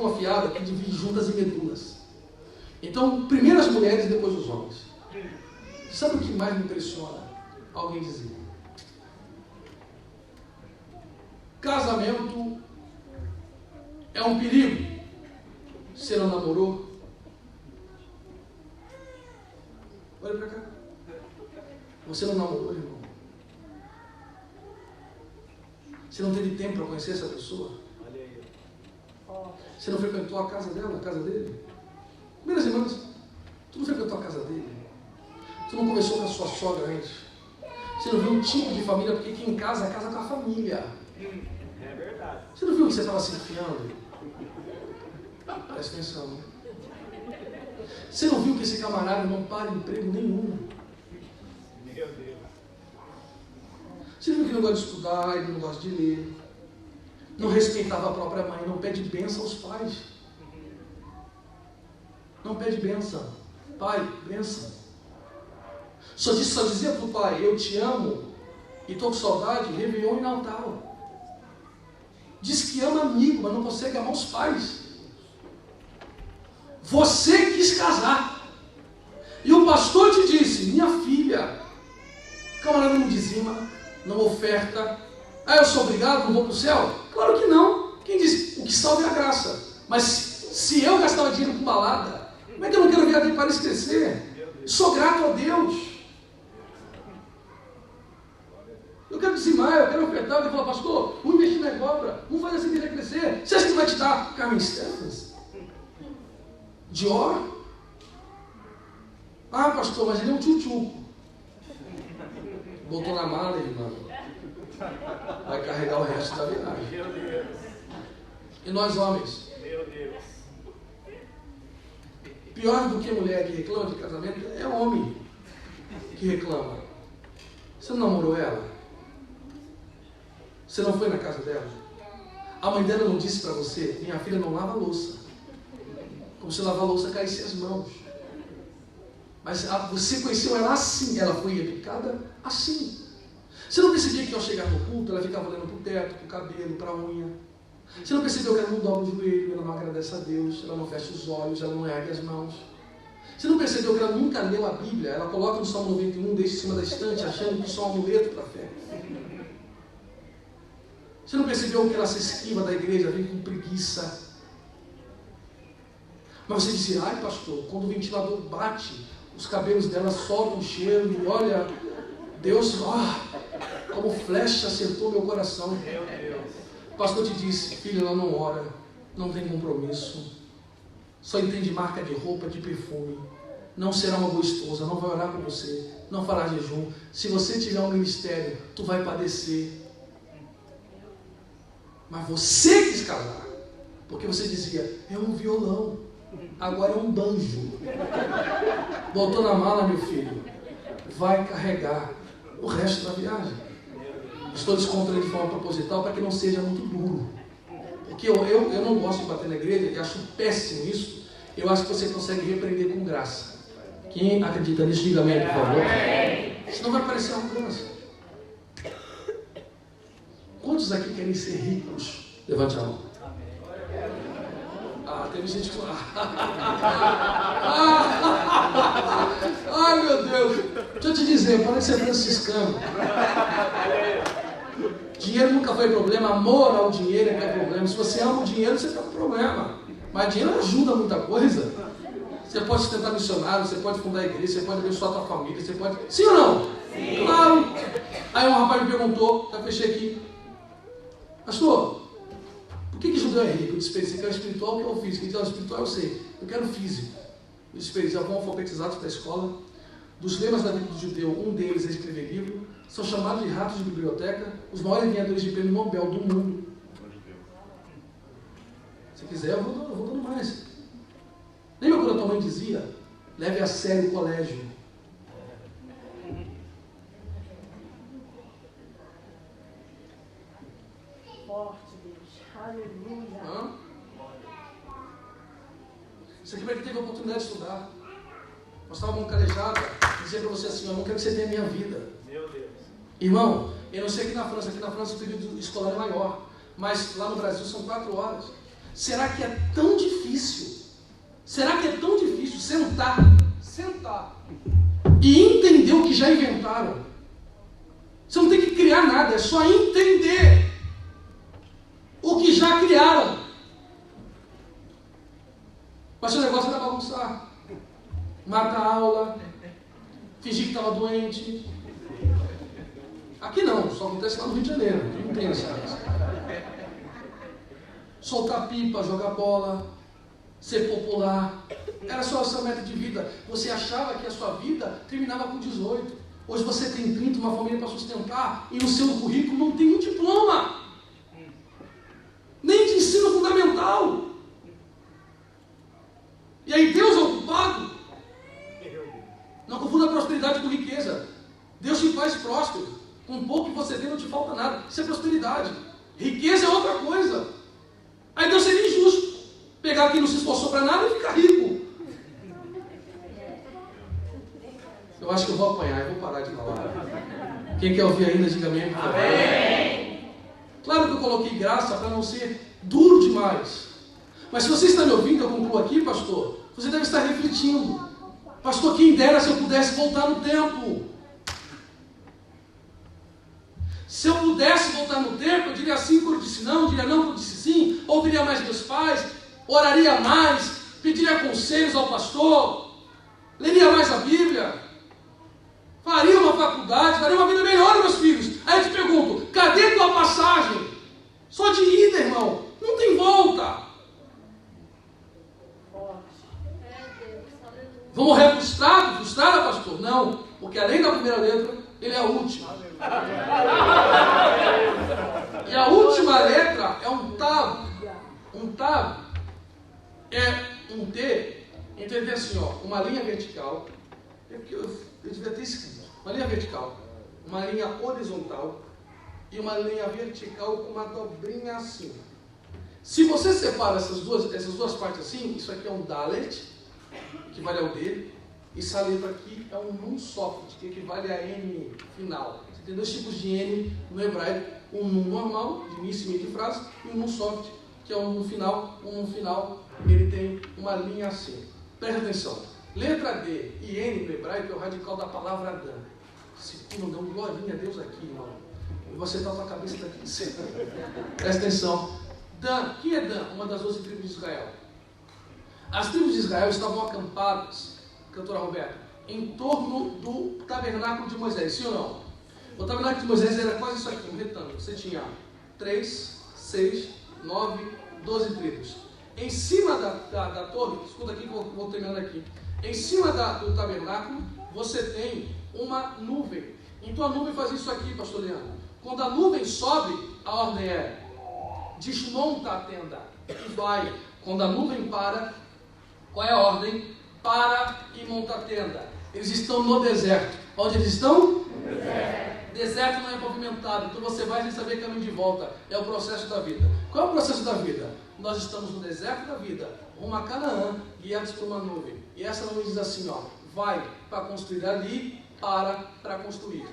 A: afiado que divide juntas e medulas. Então, primeiro as mulheres e depois os homens. Sabe o que mais me impressiona? Alguém dizer: casamento é um perigo. Você não namorou? Olha para cá. Você não namorou, irmão? Você não teve tempo para conhecer essa pessoa? Você não frequentou a casa dela, a casa dele? Primeiras irmãs, tu não frequentou a casa dele? Tu não conversou com a sua sogra antes? Você não viu um tipo de família? Porque aqui em casa é casa com a família.
B: É verdade.
A: Você não viu que você estava se enfiando? Presta atenção, né? Você não viu que esse camarada não para emprego nenhum?
B: Meu Deus.
A: Você viu que ele não gosta de estudar, ele não gosta de ler, não respeitava a própria mãe, não pede bênção aos pais. Não pede bênção. Pai, bênção. Só dizia para o pai: eu te amo e estou com saudade, Réveillon e Natal. Diz que ama amigo, mas não consegue amar os pais. Você quis casar. E o pastor te disse: minha filha, o camarada não dizima, não oferta. Ah, eu sou obrigado, não vou para o céu? Claro que não. Quem disse? O que salve é a graça. Mas se eu gastava dinheiro com balada, como é que eu não quero ver a minha Paris crescer? Sou grato a Deus. Eu quero dizimar, eu quero ofertar. Eu quero falar: pastor, vamos investir na obra, vamos fazer essa igreja crescer. Você acha que vai te dar Carmen Stephens? Dior? Ah, pastor, mas ele é um tchutchuco. Botou na mala, irmão. Vai carregar o resto da viagem.
B: Meu Deus.
A: E nós homens?
B: Meu Deus.
A: Pior do que mulher que reclama de casamento é homem que reclama. Você não namorou ela? Você não foi na casa dela? A mãe dela não disse para você: minha filha não lava a louça. Como se lavar a louça caísse as mãos. Mas você conheceu ela assim. Ela foi educada assim. Você não percebia que ao chegar no culto ela ficava olhando para o teto, para o cabelo, para a unha? Você não percebeu que ela não dobra o joelho, ela não agradece a Deus, ela não fecha os olhos, ela não ergue as mãos? Você não percebeu que ela nunca leu a Bíblia? Ela coloca no Salmo 91, deixa em cima da estante, achando que isso é um amuleto para a fé. Você não percebeu que ela se esquiva da igreja, vem com preguiça? Mas você dizia: ai pastor, quando o ventilador bate, os cabelos dela soltam um cheiro, e olha, Deus, como flecha acertou meu coração.
B: Meu Deus.
A: O pastor te disse: filho, ela não ora, não tem compromisso, só entende marca de roupa, de perfume, não será uma boa esposa, não vai orar por você, não fará jejum. Se você tiver um ministério, tu vai padecer. Mas você quis casar, porque você dizia: é um violão, agora é um banjo. Botou na mala, meu filho, vai carregar o resto da viagem. Estou descontraindo de forma proposital para que não seja muito duro. Porque eu não gosto de bater na igreja e acho péssimo isso. Eu acho que você consegue repreender com graça. Quem acredita nisso, diga amém, por favor. Senão vai parecer arrogância. Quantos aqui querem ser ricos? Levante a mão. Teve gente que... Ai, meu Deus. Deixa eu te dizer, para de ser franciscano. Dinheiro nunca foi problema. Amor ao dinheiro é que é problema. Se você ama o dinheiro, você está com problema. Mas dinheiro ajuda muita coisa. Você pode sustentar missionário, você pode fundar a igreja, você pode abençoar a tua família, você pode... Sim ou não? Sim. Claro. Aí um rapaz me perguntou, já fechei aqui. Pastor, por que judeu é rico? Eu disse, você quer o espiritual ou quer o físico? Ele disse, o espiritual eu sei, eu quero o físico. Eu disse, eles já vão alfabetizados para a escola. Dos lemas da vida do judeu, um deles é escrever livro. São chamados de ratos de biblioteca, os maiores ganhadores de prêmio Nobel do mundo. Se quiser, eu vou dando mais. Lembra quando a tua mãe dizia, leve a sério o colégio?
C: Forte, Deus. Aleluia.
A: Isso aqui para quem teve a oportunidade de estudar. Nós estávamos num calejado, dizia para você assim, eu não quero que você tenha a minha vida.
B: Meu Deus.
A: Irmão, eu não sei aqui na França o período escolar é maior, mas lá no Brasil são 4 horas. Será que é tão difícil? Será que é tão difícil sentar e entender o que já inventaram? Você não tem que criar nada, é só entender o que já criaram. Mas o negócio era bagunçar. Mata a aula, fingir que estava doente. Aqui não, só acontece lá no Rio de Janeiro, não tem essa coisa. Soltar pipa, jogar bola, ser popular. Era só essa meta de vida. Você achava que a sua vida terminava com 18. Hoje você tem 30, uma família para sustentar, e no seu currículo não tem um diploma. Nem de ensino fundamental. E aí Deus é ocupado. Não confunda prosperidade com riqueza. Deus te faz próspero. Com pouco que você tem não te falta nada. Isso é prosperidade. Riqueza é outra coisa. Aí Deus seria injusto pegar quem não se esforçou para nada e ficar rico. Eu acho que eu vou apanhar, eu vou parar de falar. Quem quer ouvir ainda, diga amém. Amém. Claro que eu coloquei graça para não ser duro demais. Mas se você está me ouvindo, eu concluo aqui, pastor, você deve estar refletindo. Pastor, quem dera se eu pudesse voltar no tempo. Se eu pudesse voltar no tempo, eu diria sim quando disse não, eu diria não quando disse sim, ouviria mais meus pais, oraria mais, pediria conselhos ao pastor, leria mais a Bíblia, faria uma faculdade, faria uma vida melhor meus filhos. Aí eu te pergunto, cadê tua passagem? Só de ida, irmão, não tem volta. Vou morrer frustrado? Frustrada, pastor? Não, porque além da primeira letra, ele é a última. E a última letra é um tav. Um tav é um T, entender assim, ó, uma linha vertical. Eu devia ter escrito. Uma linha vertical, uma linha horizontal e uma linha vertical com uma dobrinha assim. Se você separa essas duas partes assim, isso aqui é um Dalet, que equivale ao D, e essa letra aqui é um Nun Soft, que equivale a N final. Você tem 2 tipos de N no hebraico, um Nun normal, de início e meio de frase, e um Nun Soft, que é um Nun final. Um Nun final, ele tem uma linha assim. Presta atenção. Letra D e N no hebraico é o radical da palavra Dan. Se tu não dá um glorinha a Deus aqui, irmão, eu vou acertar a tua cabeça daqui. Presta atenção. Dan, quem é Dan? Uma das 12 tribos de Israel. As tribos de Israel estavam acampadas, cantora Roberta, em torno do tabernáculo de Moisés, sim ou não? O tabernáculo de Moisés era quase isso aqui, um retângulo. Você tinha 3, 6, 9, 12 tribos. Em cima da torre, escuta aqui que eu vou terminando aqui. Em cima do tabernáculo, você tem uma nuvem. Então a nuvem faz isso aqui, pastor Leandro. Quando a nuvem sobe, a ordem é: desmonta a tenda e vai. Quando a nuvem para, qual é a ordem? Para e monta a tenda. Eles estão no deserto. Onde eles estão? Deserto não é pavimentado, então você vai sem saber caminho de volta. É o processo da vida. Qual é o processo da vida? Nós estamos no deserto da vida, rumo a Canaã, guiados por uma nuvem. E essa nuvem diz assim, ó, vai para construir ali, para construir.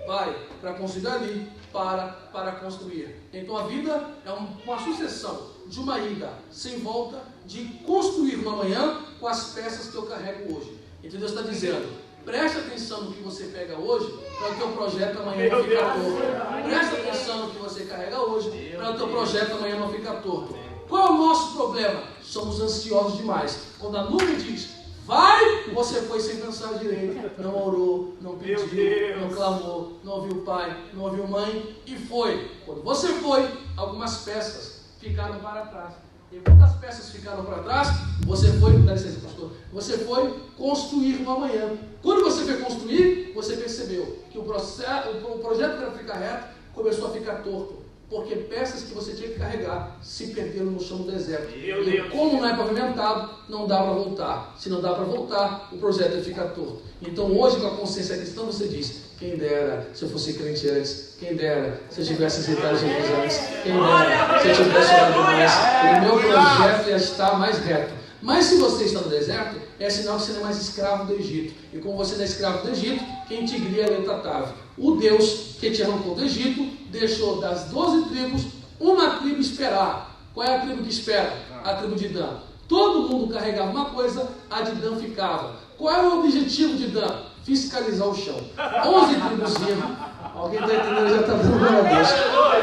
A: Vai para construir ali, para construir. Então a vida é uma sucessão de uma ida sem volta, de construir uma manhã com as peças que eu carrego hoje. Então Deus está dizendo, preste atenção no que você pega hoje, para o teu projeto amanhã não ficar torto. Preste atenção no que você carrega hoje, para o teu projeto amanhã não ficar torto. Qual é o nosso problema? Somos ansiosos demais. Quando a nuvem diz, vai, você foi sem pensar direito, não orou, não pediu, não clamou, não ouviu pai, não ouviu mãe, e foi. Quando você foi, algumas peças ficaram para trás. E quando as peças ficaram para trás, você foi, dá licença, pastor, você foi construir uma manhã. Quando você foi construir, você percebeu que o projeto para ficar reto começou a ficar torto. Porque peças que você tinha que carregar se perderam no chão do deserto. E como não é pavimentado, não dá para voltar. Se não dá para voltar, o projeto vai ficar torto. Então hoje, com a consciência cristã, você diz, quem dera se eu fosse crente antes, quem dera se eu tivesse aceitado Jesus antes, quem dera se eu tivesse orado mais, o meu projeto ia estar mais reto. Mas se você está no deserto, é sinal que você não é mais escravo do Egito. E como você não é escravo do Egito, quem te guia é Letatave. O Deus que te arrancou do Egito, deixou das 12 tribos, uma tribo esperar. Qual é a tribo que espera? A tribo de Dan. Todo mundo carregava uma coisa, a de Dan ficava. Qual é o objetivo de Dan? Fiscalizar o chão. 11 tribos iam. Alguém está entendendo, já está dando glória a Deus.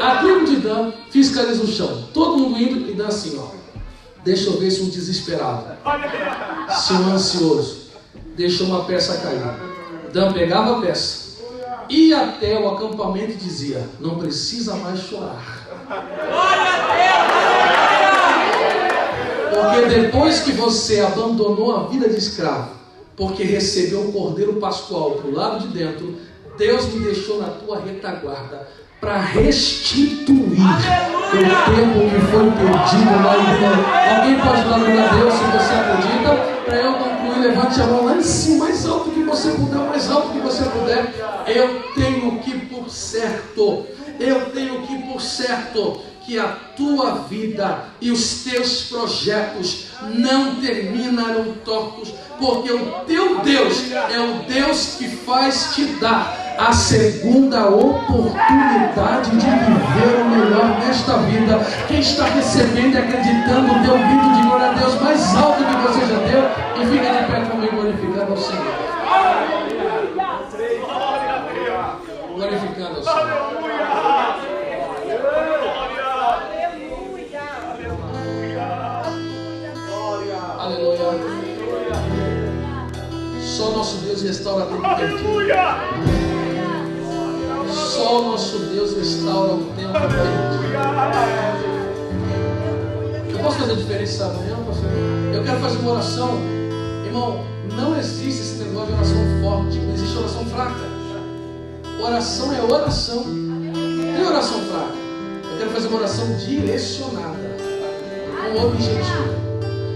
A: A tribo de Dan fiscaliza o chão. Todo mundo indo e Dan assim, ó. Deixa eu ver se um desesperado, se um ansioso, deixou uma peça cair. Dan pegava a peça, ia até o acampamento e dizia, não precisa mais chorar. Porque depois que você abandonou a vida de escravo, porque recebeu o cordeiro pascual para o lado de dentro, Deus me deixou na tua retaguarda para restituir o tempo que foi perdido lá em Deus. Alguém pode dar glória a Deus se você acredita? Para eu concluir, levante a mão lá em cima, mais alto que você puder, mais alto que você puder. Eu tenho que por certo, que a tua vida e os teus projetos não terminarão tortos, porque o teu Deus é o Deus que faz te dar a segunda oportunidade de viver o melhor nesta vida. Quem está recebendo e acreditando, dê um grito de glória a Deus mais alto que você já deu e fica de pé comigo glorificando ao Senhor. Glorificando ao Senhor. Aleluia. Só nosso Deus restaura tudo perdido. Só nosso Deus restaura o tempo perdido. Eu posso fazer diferença amanhã, pastor? Eu quero fazer uma oração. Irmão, não existe esse negócio de oração forte. Não existe oração fraca. Oração é oração. Tem oração fraca. Eu quero fazer uma oração direcionada, com objetivo.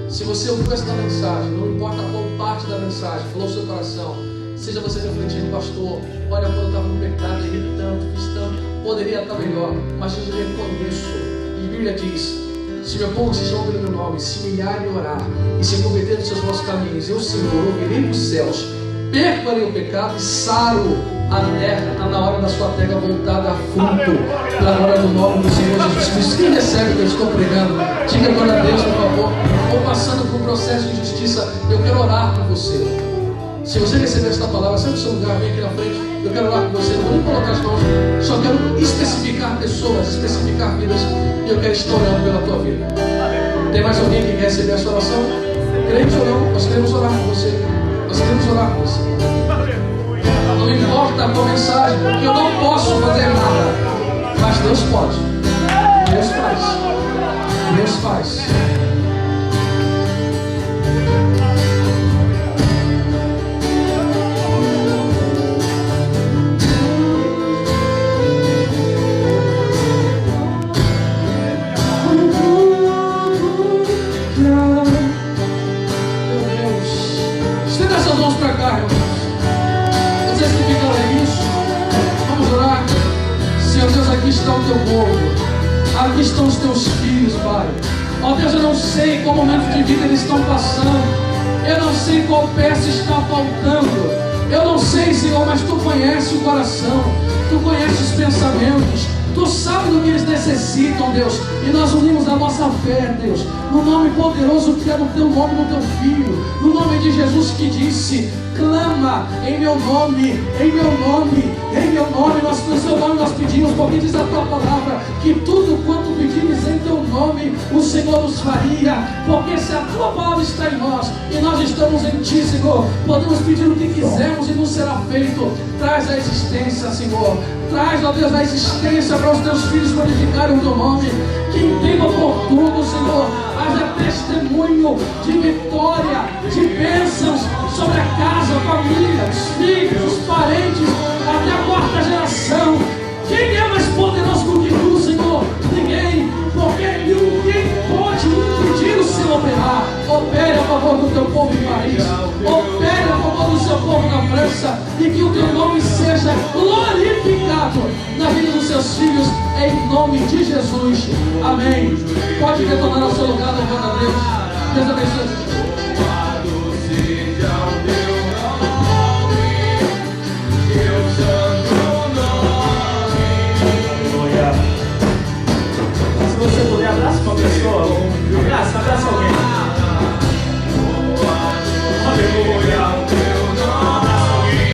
A: Se você ouviu esta mensagem, não importa qual parte da mensagem falou o seu coração, seja você refletindo, pastor, olha, quando eu estava no pecado, errei tanto, fiz tanto, poderia estar melhor, mas eu reconheço. E a Bíblia diz, se meu povo se chama pelo meu nome, se humilhar e orar, e se converter dos seus maus caminhos, eu, Senhor, ouvirei dos céus, perdoarei o pecado e saro a terra. Está na hora da sua terra voltar a dar fruto, pela glória do nome do Senhor Jesus Cristo. Quem recebe o que eu estou pregando, diga glória a Deus, por favor. Ou passando por um processo de injustiça, eu quero orar por você. Se você receber esta palavra, sai do seu lugar, vem aqui na frente. Eu quero orar por você, não vou nem colocar as mãos, só quero especificar pessoas, especificar vidas, e eu quero estar orando pela tua vida. Tem mais alguém que quer receber essa oração? Crente ou não, nós queremos orar por você. Nós queremos orar por você. Não importa a tua mensagem, porque eu não posso fazer nada, mas Deus pode. Deus faz. Deus faz. Estenda essas mãos para cá, irmãos. Vocês que ficam aí, isso. Vamos orar. está o teu povo, aqui estão os teus filhos, Pai. Ó Deus, eu não sei qual momento de vida eles estão passando, eu não sei qual peça está faltando, eu não sei, Senhor, mas Tu conheces o coração, Tu conheces os pensamentos, Tu sabes do que eles necessitam, Deus. E nós unimos a nossa fé, Deus, no nome poderoso que é no Teu nome, no Teu Filho, no nome de Jesus, que disse: clama em meu nome, em meu nome, em meu nome. No Seu nome nós pedimos, porque diz a Tua palavra que tudo quanto pedimos em Teu nome, o Senhor nos faria. Porque se a Tua palavra está em nós e nós estamos em Ti, Senhor, podemos pedir o que quisermos e nos será feito. Traz a existência, Senhor. Traz, ó Deus, a existência para os Teus filhos glorificarem o Teu nome. Que em tempo oportuno, Senhor, haja testemunho de vitória, de bênçãos sobre a casa, a família, os filhos, os parentes, até a quarta geração. Quem é mais poderoso do que Tu, Senhor? Ninguém, porque ninguém pode impedir o Senhor operar. Opere a favor do Teu povo em Paris, opere a favor do Seu povo na França, e que o Teu nome seja glorificado na vida dos Seus filhos, em nome de Jesus. Amém. Pode retornar ao seu lugar, louvando a Deus. Deus abençoe.